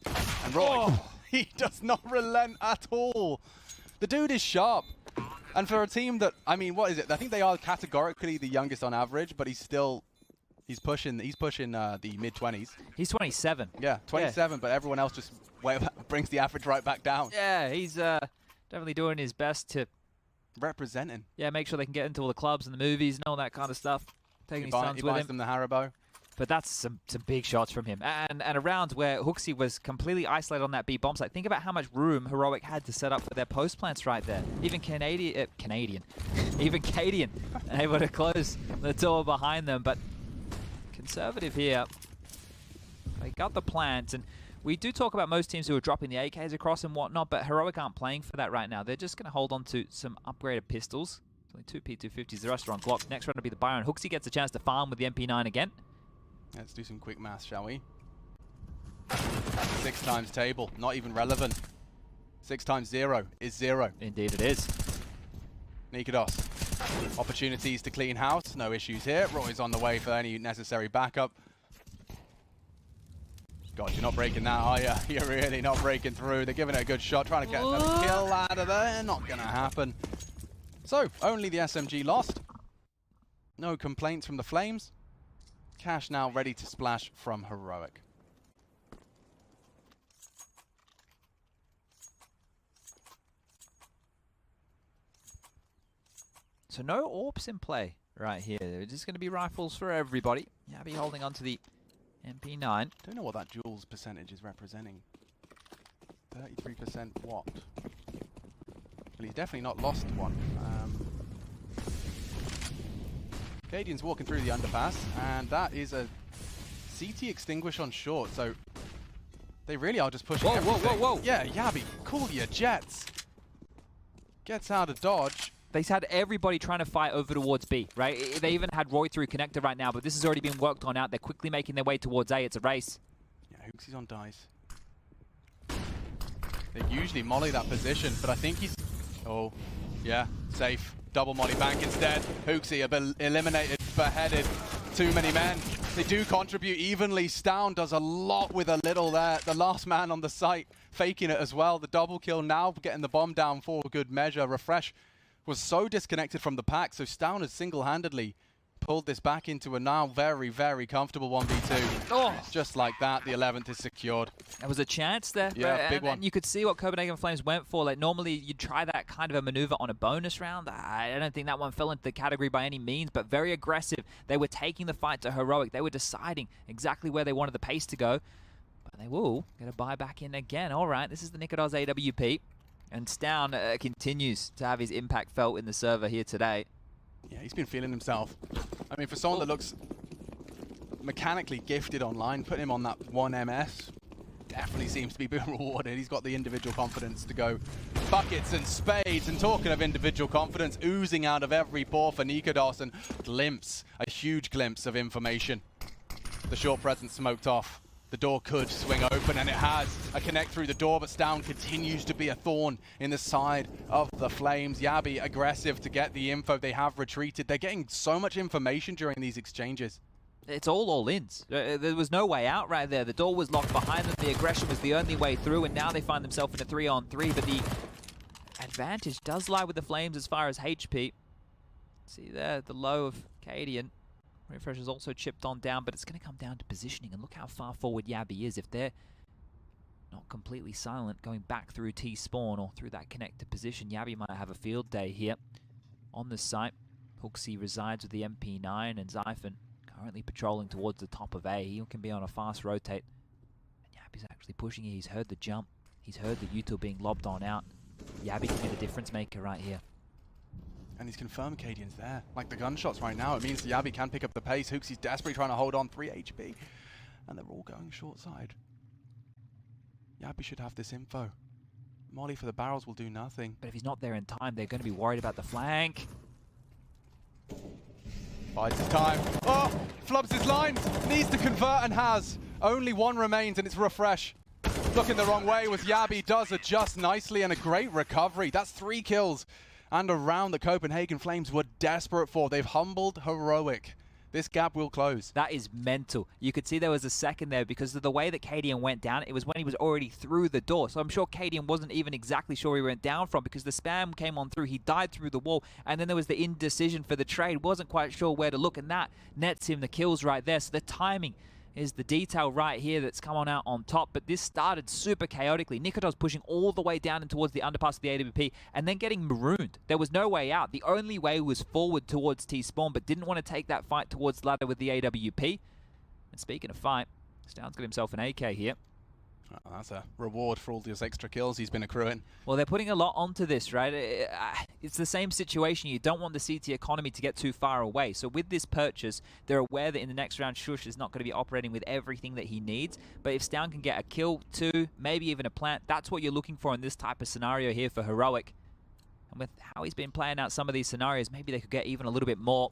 And Roy, he does not relent at all. The dude is sharp. And for a team that, I mean, what is it? I think they are categorically the youngest on average, but he's pushing the mid-20s. He's 27. Yeah, 27, yeah. But everyone else just brings the average right back down. Yeah, he's definitely doing his best to representing. Yeah, make sure they can get into all the clubs and the movies and all that kind of stuff. Taking his sons with him. He buys them the Haribo. But that's some big shots from him. And a round where HooXi was completely isolated on that B bomb site. Think about how much room Heroic had to set up for their post plants right there. Even even Cadian able to close the door behind them. But conservative here. They got the plant. And we do talk about most teams who are dropping the AKs across and whatnot, but Heroic aren't playing for that right now. They're just going to hold on to some upgraded pistols. Only 2 P250s, the rest are on Glocks. Next round will be the Byron. HooXi gets a chance to farm with the MP9 again. Let's do some quick math, shall we? 6 times table, not even relevant. 6 times 0 is 0. Indeed it is. Nikodos. Opportunities to clean house, no issues here. Roy's on the way for any necessary backup. God, you're not breaking that, are you? You're really not breaking through. They're giving it a good shot, trying to get another kill out of there. Not gonna happen. So, only the SMG lost. No complaints from the Flames. Cash now ready to splash from Heroic. So no AWPs in play right here. They're just going to be rifles for everybody. Yabi holding on to the MP9. Don't know what that Jules percentage is representing. 33% what? Well, he's definitely not lost one. Cadian's walking through the underpass, and that is a CT extinguish on short, so they really are just pushing everything. Whoa. Yeah, Yabi, cool your jets. Gets out of dodge. They've had everybody trying to fight over towards B, right? They even had Roy through connector right now, but this has already been worked on out. They're quickly making their way towards A. It's a race. Yeah, HooXi's on dice. They usually molly that position, but I think he's... Oh, yeah, safe. Double molly bank instead. HooXi have been eliminated, beheaded. Too many men. They do contribute evenly. Stown does a lot with a little there. The last man on the site faking it as well. The double kill now getting the bomb down for good measure. Refresh was so disconnected from the pack, so Stown has single-handedly pulled this back into a now very, very comfortable 1v2. Oh. Just like that, the 11th is secured. There was a chance there. Yeah, big one. And you could see what Copenhagen Flames went for. Like, normally you'd try that kind of a maneuver on a bonus round. I don't think that one fell into the category by any means, but very aggressive. They were taking the fight to Heroic. They were deciding exactly where they wanted the pace to go. But they will get a buy back in again. All right, this is the Nikodos AWP. And Stown continues to have his impact felt in the server here today. Yeah, he's been feeling himself. I mean, for someone that looks mechanically gifted online, put him on that 1 MS definitely seems to be being rewarded. He's got the individual confidence to go buckets and spades. And talking of individual confidence, oozing out of every pore for Nikodos, and a huge glimpse of information. The short presence smoked off. The door could swing open, and it has. A connect through the door, but Stown continues to be a thorn in the side of the Flames. Yabi aggressive to get the info. They have retreated. They're getting so much information during these exchanges. It's all-ins. There was no way out right there. The door was locked behind them. The aggression was the only way through, and now they find themselves in a 3-on-3. But the advantage does lie with the Flames as far as HP. See there, the low of Cadian. Refresh is also chipped on down, but it's going to come down to positioning. And look how far forward Yabi is. If they're not completely silent, going back through T-spawn or through that connected position, Yabi might have a field day here on this site. HooXi resides with the MP9, and Zyphon currently patrolling towards the top of A. He can be on a fast rotate. And Yabi's actually pushing here. He's heard the jump. He's heard the util being lobbed on out. Yabi can be the difference maker right here. And he's confirmed Cadian's there. Like the gunshots right now, it means Yabi can pick up the pace. HooXi's desperately trying to hold on 3 HP. And they're all going short side. Yabi should have this info. Molly for the barrels will do nothing. But if he's not there in time, they're going to be worried about the flank. Bides his time. Oh! Flubs his lines! Needs to convert and has. Only one remains, and it's Refresh. Looking the wrong way with Yabi. Does adjust nicely, and a great recovery. That's 3 kills. And a round the Copenhagen Flames were desperate for. They've humbled Heroic. This gap will close. That is mental. You could see there was a second there because of the way that Cadian went down. It was when he was already through the door. So I'm sure Cadian wasn't even exactly sure he went down from, because the spam came on through. He died through the wall. And then there was the indecision for the trade. Wasn't quite sure where to look. And that nets him the kills right there. So the timing is the detail right here that's come on out on top, but this started super chaotically. Nikodos pushing all the way down and towards the underpass of the AWP and then getting marooned. There was no way out. The only way was forward towards T-Spawn, but didn't want to take that fight towards ladder with the AWP. And speaking of fight, Stound's got himself an AK here. Well, that's a reward for all those extra kills he's been accruing. Well, they're putting a lot onto this, right? It's the same situation. You don't want the CT economy to get too far away. So with this purchase, they're aware that in the next round, Shush is not going to be operating with everything that he needs. But if Stound can get a kill, 2, maybe even a plant, that's what you're looking for in this type of scenario here for Heroic. And with how he's been playing out some of these scenarios, maybe they could get even a little bit more.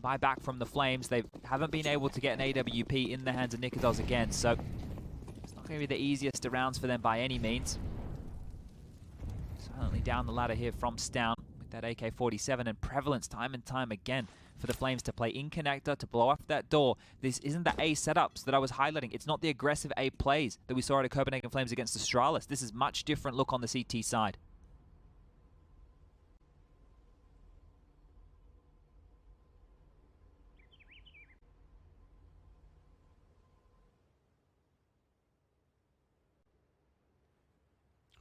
Buy back from the Flames. They haven't been able to get an AWP in the hands of Nikodos again. So going to be the easiest of rounds for them by any means. Silently down the ladder here from Stound with that AK-47 and prevalence time and time again for the Flames to play in connector to blow off that door. This isn't the A setups that I was highlighting. It's not the aggressive A plays that we saw at the Copenhagen Flames against Astralis. This is much different look on the CT side.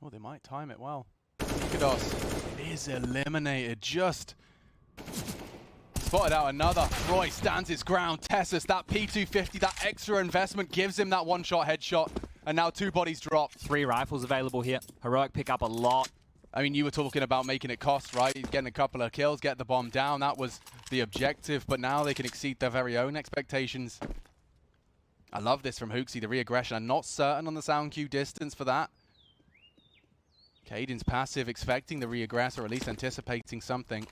Oh, they might time it well. Nikodos is eliminated. Just spotted out another. Roy stands his ground. Tessus, that P250, that extra investment gives him that one-shot headshot. And now 2 bodies dropped. 3 rifles available here. Heroic pick up a lot. I mean, you were talking about making it cost, right? He's getting a couple of kills, get the bomb down. That was the objective. But now they can exceed their very own expectations. I love this from Hooksy, the re-aggression. I'm not certain on the sound cue distance for that. Caden's passive, expecting the re-aggress, or at least anticipating something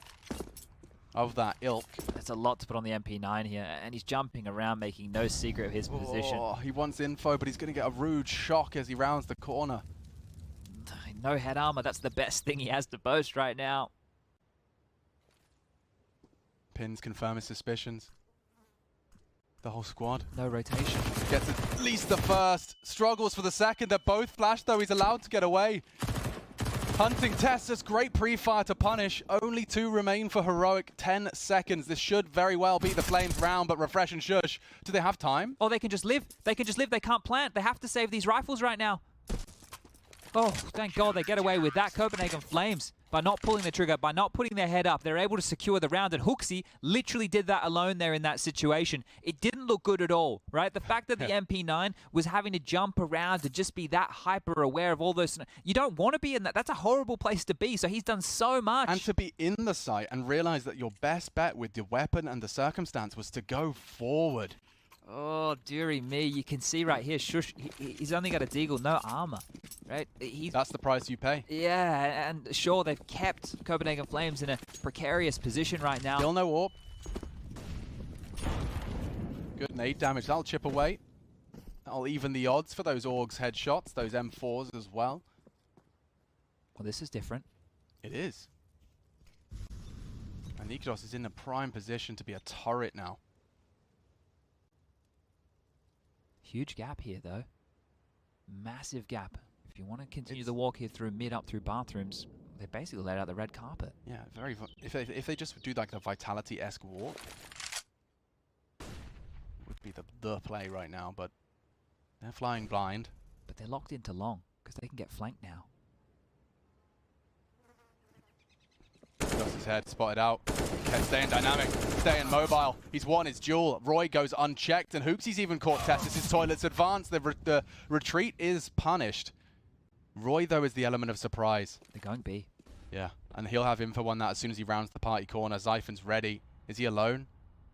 of that ilk. That's a lot to put on the MP9 here, and he's jumping around, making no secret of his position. He wants info, but he's going to get a rude shock as he rounds the corner. No head armor, that's the best thing he has to boast right now. Pins confirm his suspicions. The whole squad. No rotation. Gets at least the first. Struggles for the second. They're both flashed, though. He's allowed to get away. Hunting Tessus, great pre-fire to punish. Only 2 remain for Heroic. 10 seconds. This should very well beat the Flames round, but Refresh and Shush, do they have time? Oh, they can just live. They can just live. They can't plant. They have to save these rifles right now. Oh, thank God they get away with that. Copenhagen Flames, by not pulling the trigger, by not putting their head up, they're able to secure the round. And Hooksy literally did that alone there in that situation. It didn't look good at all, right? The fact that the MP9 was having to jump around to just be that hyper aware of all those... You don't want to be in that. That's a horrible place to be. So he's done so much. And to be in the site and realize that your best bet with the weapon and the circumstance was to go forward. Oh, dearie me. You can see right here, Shush, he's only got a deagle, no armor, right? That's the price you pay. Yeah, and sure, they've kept Copenhagen Flames in a precarious position right now. Still no AWP. Good nade damage. That'll chip away. That'll even the odds for those Augs headshots, those M4s as well. Well, this is different. It is. And Nikodos is in a prime position to be a turret now. Huge gap here, though. Massive gap. If you want to continue the walk here through mid, up through bathrooms, they basically laid out the red carpet. Yeah, very. If they just do like the Vitality-esque walk, would be the play right now. But they're flying blind. But they're locked into long because they can get flanked now. Lost his head, spotted out. Okay, staying dynamic, staying mobile. He's won his duel. Roy goes unchecked, and Hoopsy's even caught Tessus. His toilets advance. The retreat is punished. Roy, though, is the element of surprise. They're going B. Yeah, and he'll have info on that as soon as he rounds the party corner. Zyphon's ready. Is he alone?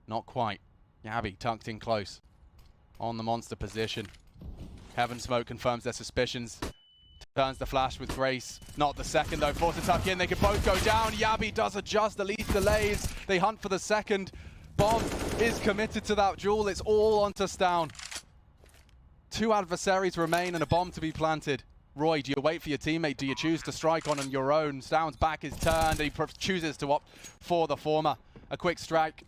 Not quite. Yabi tucked in close. On the monster position. Heaven Smoke confirms their suspicions. Turns the flash with grace. Not the second, though. Forced to tuck in. They can both go down. Yabi does adjust. The least delays. They hunt for the second. Bomb is committed to that duel. It's all onto Stound. 2 adversaries remain and a bomb to be planted. Roy, do you wait for your teammate? Do you choose to strike on your own? Stound's back is turned. He chooses to opt for the former. A quick strike.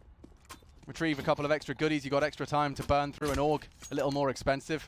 Retrieve a couple of extra goodies. You got extra time to burn through an AUG. A little more expensive.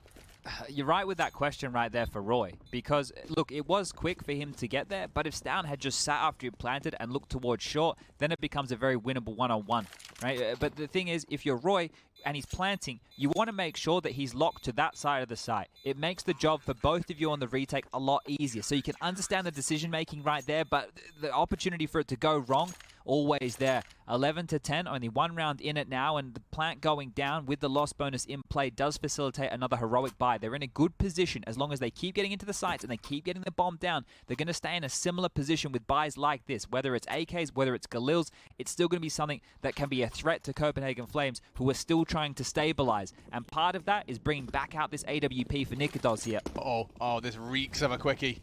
You're right with that question right there for Roy, because look, it was quick for him to get there, but if Stound had just sat after he planted and looked towards short, then it becomes a very winnable one-on-one, right? But the thing is, if you're Roy, and he's planting, you want to make sure that he's locked to that side of the site. It makes the job for both of you on the retake a lot easier. So you can understand the decision making right there, but the opportunity for it to go wrong, always there. 11 to 10, only one round in it now, and the plant going down with the loss bonus in play does facilitate another heroic buy. They're in a good position as long as they keep getting into the sites and they keep getting the bomb down. They're going to stay in a similar position with buys like this, whether it's AKs, whether it's Galils. It's still going to be something that can be a threat to Copenhagen Flames, who are still trying to stabilize. And part of that is bringing back out this AWP for Nikodos here. Oh, this reeks of a quickie.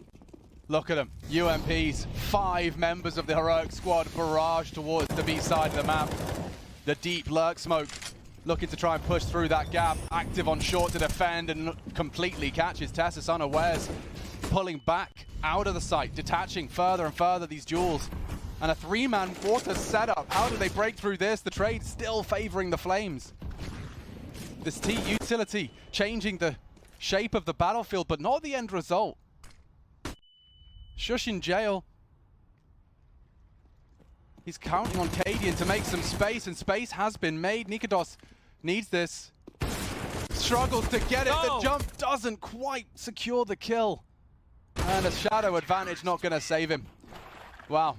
Look at them, UMPs, 5 members of the heroic squad barrage towards the B side of the map. The deep lurk smoke, looking to try and push through that gap. Active on short to defend and completely catches TeSeS unawares. Pulling back out of the site, detaching further and further these duels. And a 3-man water setup. How do they break through this? The trade still favoring the Flames. This T utility changing the shape of the battlefield, but not the end result. Shush in jail. He's counting on Cadian to make some space, and space has been made. Nikodos needs this. Struggles to get it. No. The jump doesn't quite secure the kill. And a shadow advantage not going to save him. Wow.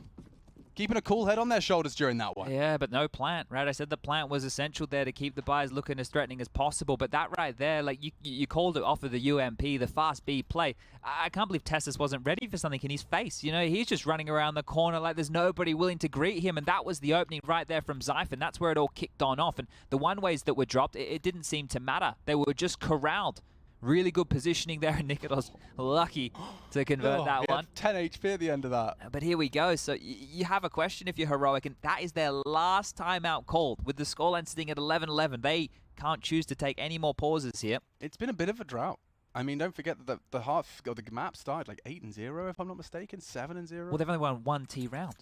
Keeping a cool head on their shoulders during that one. Yeah, but no plant, right? I said the plant was essential there to keep the buys looking as threatening as possible. But that right there, like you called it off of the UMP, the fast B play. I can't believe TeSeS wasn't ready for something in his face. You know, he's just running around the corner like there's nobody willing to greet him. And that was the opening right there from Zyphon. That's where it all kicked on off. And the one ways that were dropped, it didn't seem to matter. They were just corralled. Really good positioning there, and Nikodos lucky to convert that one. 10 HP at the end of that. But here we go. So you have a question if you're heroic, and that is their last timeout called. With the scoreline sitting at 11-11, they can't choose to take any more pauses here. It's been a bit of a drought. I mean, don't forget that the half of the map started like 8-0, if I'm not mistaken, 7-0. Well, they've only won one T round.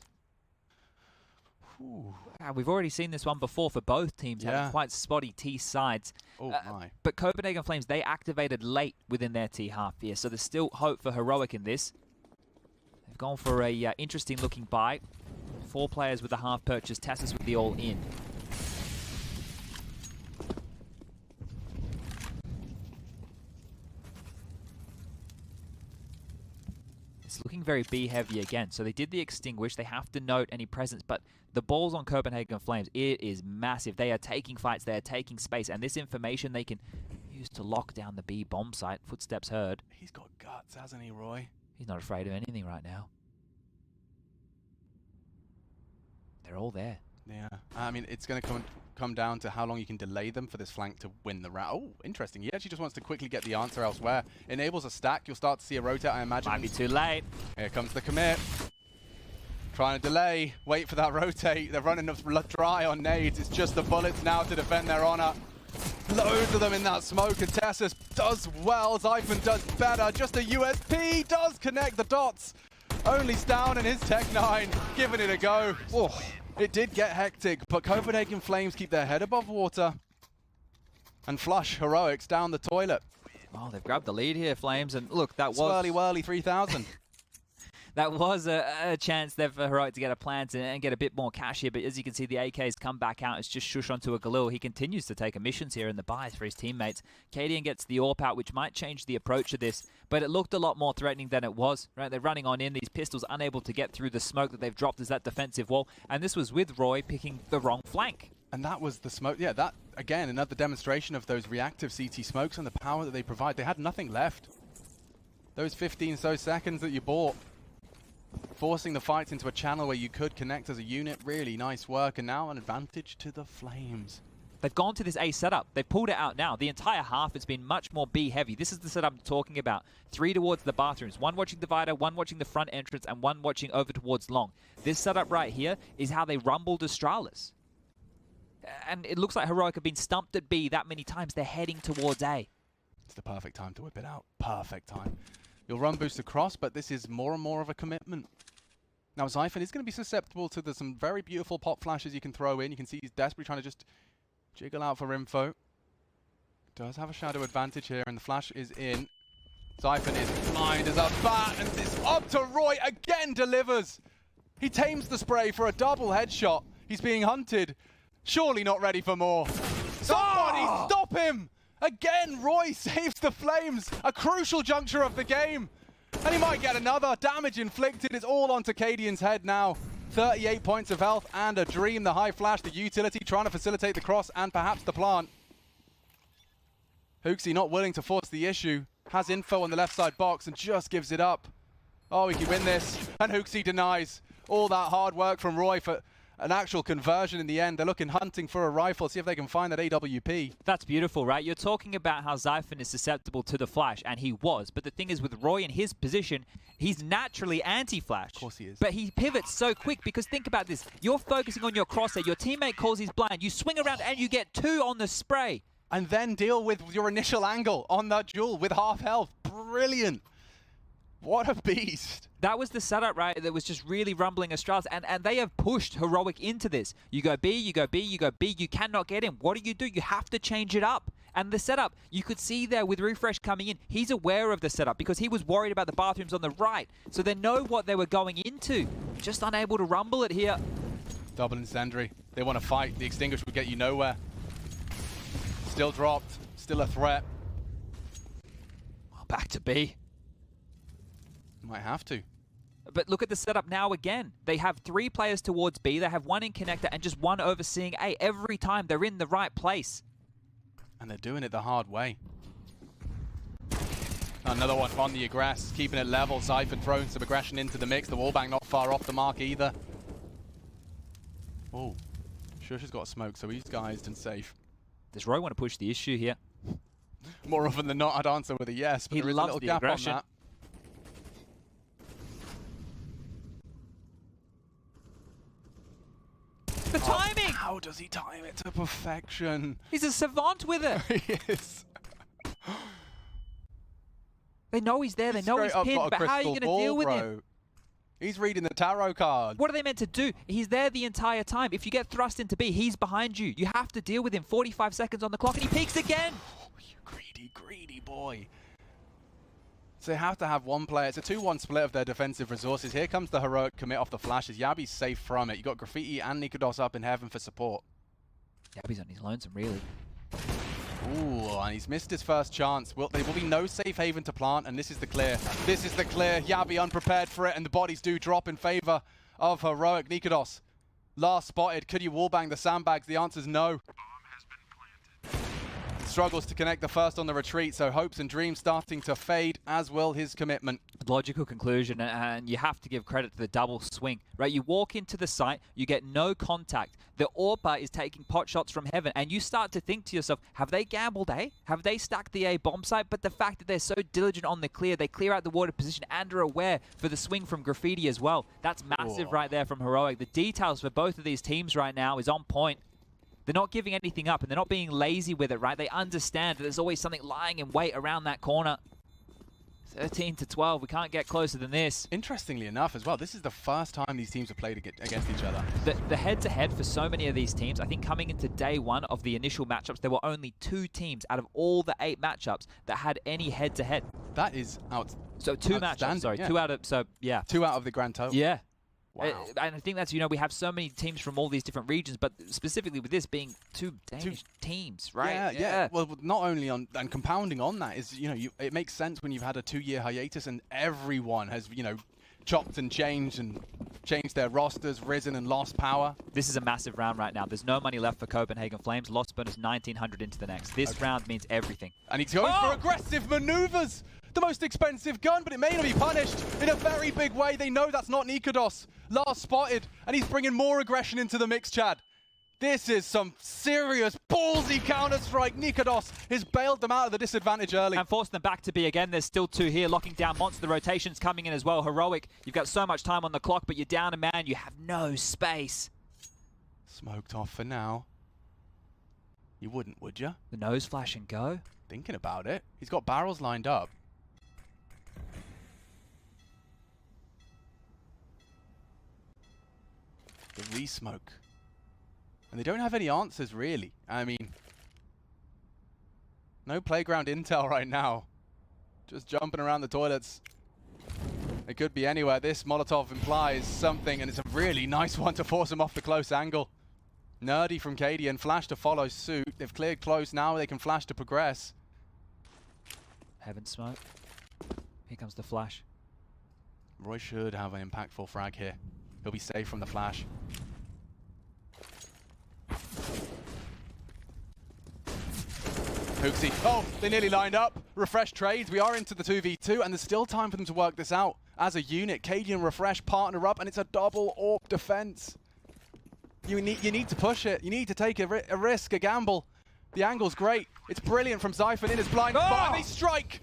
Ooh. We've already seen this one before for both teams having quite spotty T sides. Oh my. But Copenhagen Flames, they activated late within their T half here, so there's still hope for heroic in this. They've gone for a interesting looking buy. 4 players with the half purchase, TeSeS with the all in. It's looking very B heavy again. So they did the extinguish. They have to note any presence, but the balls on Copenhagen Flames, it is massive. They are taking fights. They are taking space, and this information they can use to lock down the B bomb site. Footsteps heard. He's got guts, hasn't he, Roy? He's not afraid of anything right now. They're all there. Yeah. I mean, it's going to come down to how long you can delay them for this flank to win the round. Oh, interesting. He actually just wants to quickly get the answer elsewhere. Enables a stack. You'll start to see a rotate, I imagine. Might be too late. Here comes the commit. Trying to delay. Wait for that rotate. They're running dry on nades. It's just the bullets now to defend their honor. Loads of them in that smoke, and TeSeS does well. Zyphon does better. Just a USP does connect the dots. Only Stown and his Tech 9 giving it a go. Oh, it did get hectic, but Copenhagen Flames keep their head above water and flush heroics down the toilet. Oh, they've grabbed the lead here, Flames, and look, that was... Swirly-whirly 3000. That was a chance there for Heroic to get a plant and get a bit more cash here, but as you can see, the AKs come back out. It's just shush onto a Galil. He continues to take emissions here in the buys for his teammates. Cadian gets the AWP out, which might change the approach of this, but it looked a lot more threatening than it was. Right, they're running on in. These pistols unable to get through the smoke that they've dropped as that defensive wall, and this was with Roy picking the wrong flank. And that was the smoke. Yeah, that, again, another demonstration of those reactive CT smokes and the power that they provide. They had nothing left. Those 15 so seconds that you bought, forcing the fights into a channel where you could connect as a unit. Really nice work, and now an advantage to the Flames. They've gone to this A setup. They've pulled it out now. The entire half has been much more B heavy. This is the setup I'm talking about. 3 towards the bathrooms. 1 watching Divider, 1 watching the front entrance, and 1 watching over towards Long. This setup right here is how they rumbled Astralis. And it looks like Heroic have been stumped at B that many times. They're heading towards A. It's the perfect time to whip it out. Perfect time. You'll run boost across, but this is more and more of a commitment. Now Zyphon is going to be susceptible to some very beautiful pop flashes you can throw in. You can see he's desperately trying to just jiggle out for info. Does have a shadow advantage here, and the flash is in. Zyphon is blind as a bat, and this up to Roy again delivers. He tames the spray for a double headshot. He's being hunted. Surely not ready for more. Somebody stop him! Again, Roy saves the Flames. A crucial juncture of the game. And he might get another. Damage inflicted is all onto Cadian's head now. 38 points of health and a dream. The high flash, the utility, trying to facilitate the cross and perhaps the plant. Hooksy not willing to force the issue. Has info on the left side box and just gives it up. Oh, he can win this. And Hooksy denies. All that hard work from Roy for an actual conversion in the end. They're looking hunting for a rifle, see if they can find that AWP. That's beautiful, right? You're talking about how Xiphon is susceptible to the flash, and he was. But the thing is, with Roy in his position, he's naturally anti-flash. Of course he is. But he pivots so quick, because think about this. You're focusing on your crosshair. Your teammate calls he's blind. You swing around and you get 2 on the spray. And then deal with your initial angle on that duel with half health. Brilliant. What a beast. That was the setup, right, that was just really rumbling Astralis, and they have pushed Heroic into this. You go B, you go B, you go B, you cannot get him. What do? You have to change it up. And the setup, you could see there with Refresh coming in, he's aware of the setup because he was worried about the bathrooms on the right. So they know what they were going into. Just unable to rumble it here. Double incendiary. They want to fight. The extinguish would get you nowhere. Still dropped. Still a threat. Well, back to B. Might have to. But look at the setup now again. They have 3 players towards B. They have 1 in connector and just 1 overseeing A. Every time they're in the right place. And they're doing it the hard way. Another one on the aggress, keeping it level. Xiphon throwing some aggression into the mix. The wallbang not far off the mark either. Oh, Shush has got a smoke, so he's guised and safe. Does Roy want to push the issue here? More often than not, I'd answer with a yes, but He there is a loves little the gap aggression. on that. The timing! How does he time it to perfection? He's a savant with it. He is. They know he's there, they know he's pinned, but how are you going to deal with him? He's reading the tarot card. What are they meant to do? He's there the entire time. If you get thrust into B, he's behind you. You have to deal with him. 45 seconds on the clock, and he peeks again. Oh, you greedy, greedy boy. So they have to have one player. It's a 2-1 split of their defensive resources. Here comes the heroic commit off the flashes. Yabi's safe from it. You got Graffiti and Nikodos up in heaven for support. Yabi's on his lonesome, really. Ooh, and he's missed his first chance. There will be no safe haven to plant, and this is the clear. This is the clear. Yabi unprepared for it, and the bodies do drop in favor of heroic. Nikodos, last spotted. Could you wallbang the sandbags? The answer's no. Struggles to connect the first on the retreat, so hopes and dreams starting to fade, as will his commitment. Logical conclusion, and you have to give credit to the double swing, right? You walk into the site, you get no contact. The AWPer is taking pot shots from heaven, and you start to think to yourself, have they gambled A? Have they stacked the A bomb site? But the fact that they're so diligent on the clear, they clear out the water position and are aware for the swing from Graffiti as well. That's massive right there from Heroic. The details for both of these teams right now is on point. They're not giving anything up, and they're not being lazy with it, right? They understand that there's always something lying in wait around that corner. 13-12, we can't get closer than this. Interestingly enough as well, this is the first time these teams have played against each other. The head-to-head for so many of these teams, I think coming into day 1 of the initial matchups, there were only 2 teams out of all the 8 matchups that had any head-to-head. That is So 2 matchups, sorry, yeah. 2 out of, so yeah. 2 out of the grand total. Yeah. Wow. And I think that's, you know, we have so many teams from all these different regions, but specifically with this being 2 Danish teams, right? Yeah. Well, not only on, and compounding on that is, you know, it makes sense when you've had a 2-year hiatus and everyone has, you know, chopped and changed their rosters, risen and lost power. This is a massive round right now. There's no money left for Copenhagen Flames. Lost bonus 1900 into the next. This round means everything. And he's going for aggressive maneuvers. The most expensive gun, but it may not be punished in a very big way. They know that's not Nikodos. Last spotted, and he's bringing more aggression into the mix, Chad. This is some serious ballsy counter-strike. Nikodos has bailed them out of the disadvantage early. And forced them back to B again. There's still 2 here, locking down Monster. The rotation's coming in as well. Heroic, you've got so much time on the clock, but you're down a man. You have no space. Smoked off for now. You wouldn't, would you? The nose flash and go. Thinking about it. He's got barrels lined up. The re-smoke. And they don't have any answers, really. I mean, no playground intel right now. Just jumping around the toilets. It could be anywhere. This Molotov implies something, and it's a really nice one to force him off the close angle. Nerdy from Katie and Flash to follow suit. They've cleared close, now they can Flash to progress. Heaven smoke. Here comes the Flash. Roy should have an impactful frag here. He'll be safe from the Flash. Hooksy. Oh, they nearly lined up. Refresh trades. We are into the 2v2, and there's still time for them to work this out. As a unit, Katie and Refresh partner up, and it's a double AWP defense. You need to push it. You need to take a risk, a gamble. The angle's great. It's brilliant from Zyphon in his blind spot, and they strike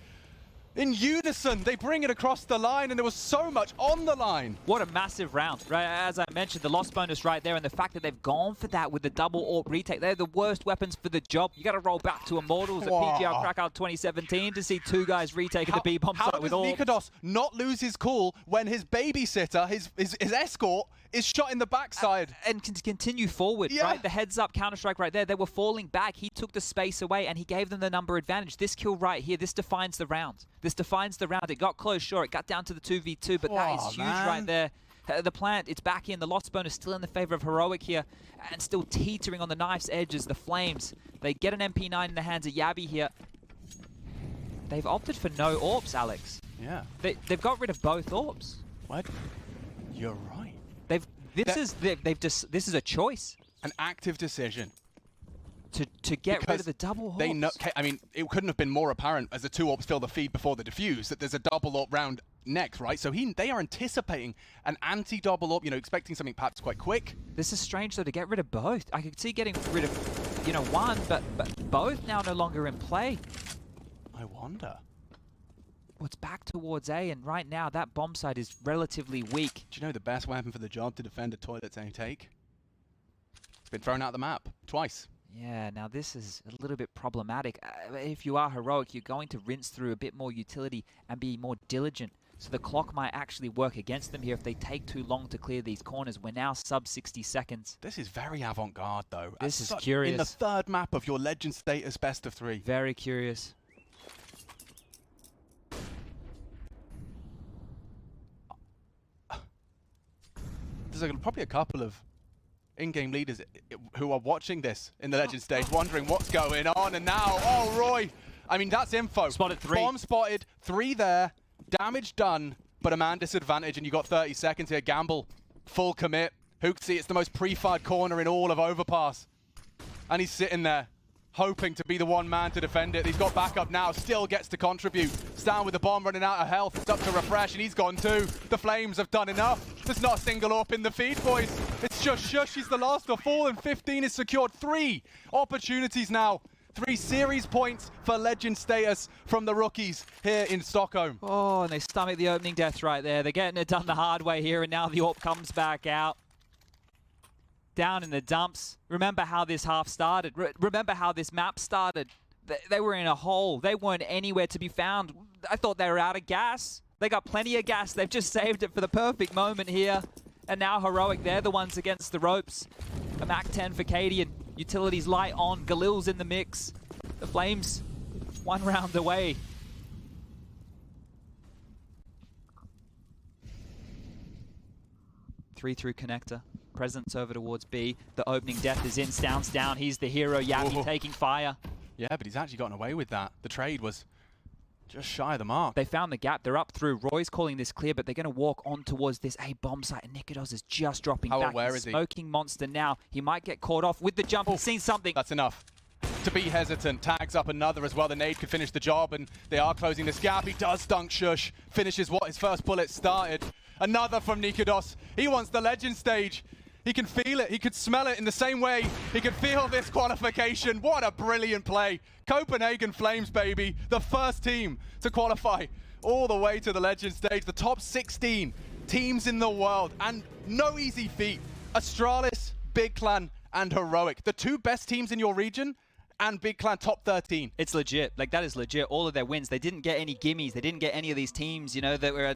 in unison. They bring it across the line, and there was so much on the line. What a massive round, right? As I mentioned, the loss bonus right there, and the fact that they've gone for that with the double AWP retake. They're the worst weapons for the job. You got to roll back to Immortals at PGL Krakow 2017 to see two guys retaking the B-bomb site with AWP. How does Nikodos not lose his cool when his babysitter, his escort, is shot in the backside? And can continue forward, right? The heads-up Counter-Strike right there. They were falling back. He took the space away, and he gave them the number advantage. This kill right here, this defines the round. This defines the round. It got close, sure. It got down to the 2v2, but that is huge right there. The plant, it's back in. The loss bonus still in the favor of Heroic here, and still teetering on the knife's edges. The Flames, they get an MP9 in the hands of Yabby here. They've opted for no AWPs, Alex. Yeah. They've got rid of both AWPs. What? You're right. This is a choice. An active decision. To get rid of the double AWPs. They know, I mean, it couldn't have been more apparent as the two AWPs fill the feed before the defuse that there's a double AWP round next, right? So they are anticipating an anti-double AWP, you know, expecting something perhaps quite quick. This is strange, though, to get rid of both. I could see getting rid of, you know, one, but both now no longer in play. I wonder. Well, it's back towards A, and right now that bomb site is relatively weak. Do you know the best weapon for the job to defend a toilet's take? It's been thrown out the map twice. Yeah, now this is a little bit problematic. If you are Heroic, you're going to rinse through a bit more utility and be more diligent. So the clock might actually work against them here if they take too long to clear these corners. We're now sub 60 seconds. This is very avant-garde, though. This is curious. In the third map of your Legend status best of 3. Very curious. There's probably a couple of in-game leaders who are watching this in the Legend stage, wondering what's going on. And now, oh, Roy. I mean, that's info. Spotted 3. Bomb spotted, 3 there. Damage done, but a man disadvantage, and you got 30 seconds here. Gamble, full commit. Hooksy, it's the most pre-fired corner in all of Overpass. And he's sitting there, hoping to be the one man to defend it. He's got backup now, still gets to contribute. Stan with the bomb running out of health. It's up to Refresh, and he's gone too. The Flames have done enough. There's not a single AWP in the feed, boys. It's just Shush. He's the last of 4, and 15 is secured. 3 opportunities now. 3 series points for Legend status from the rookies here in Stockholm. Oh, and they stomach the opening death right there. They're getting it done the hard way here, and now the AWP comes back out. Down in the dumps. Remember how this half started. Remember how this map started. They were in a hole. They weren't anywhere to be found. I thought they were out of gas. They got plenty of gas. They've just saved it for the perfect moment here. And now Heroic, they're the ones against the ropes. A MAC-10 for Katie, and utilities light on. Galil's in the mix. The Flames, 1 round away. Three through connector. Presence over towards B. The opening death is in. Stoun's down. He's the hero. Yabby taking fire. Yeah, but he's actually gotten away with that. The trade was just shy of the mark. They found the gap. They're up through. Roy's calling this clear, but they're going to walk on towards this A bomb site. And Nikodos is just dropping back. How aware is he? Smoking monster now. He might get caught off with the jump. He's seen something. That's enough. To be hesitant, tags up another as well. The nade could finish the job, and they are closing this gap. He does dunk Shush. Finishes what his first bullet started. Another from Nikodos. He wants the Legend stage. He can feel it. He could smell it in the same way he could feel this qualification. What a brilliant play. Copenhagen Flames, baby. The first team to qualify all the way to the Legend stage. The top 16 teams in the world. And no easy feat. Astralis, Big Clan, and Heroic. The 2 best teams in your region, and Big Clan top 13. It's legit. Like, that is legit. All of their wins. They didn't get any gimmies. They didn't get any of these teams, you know, that were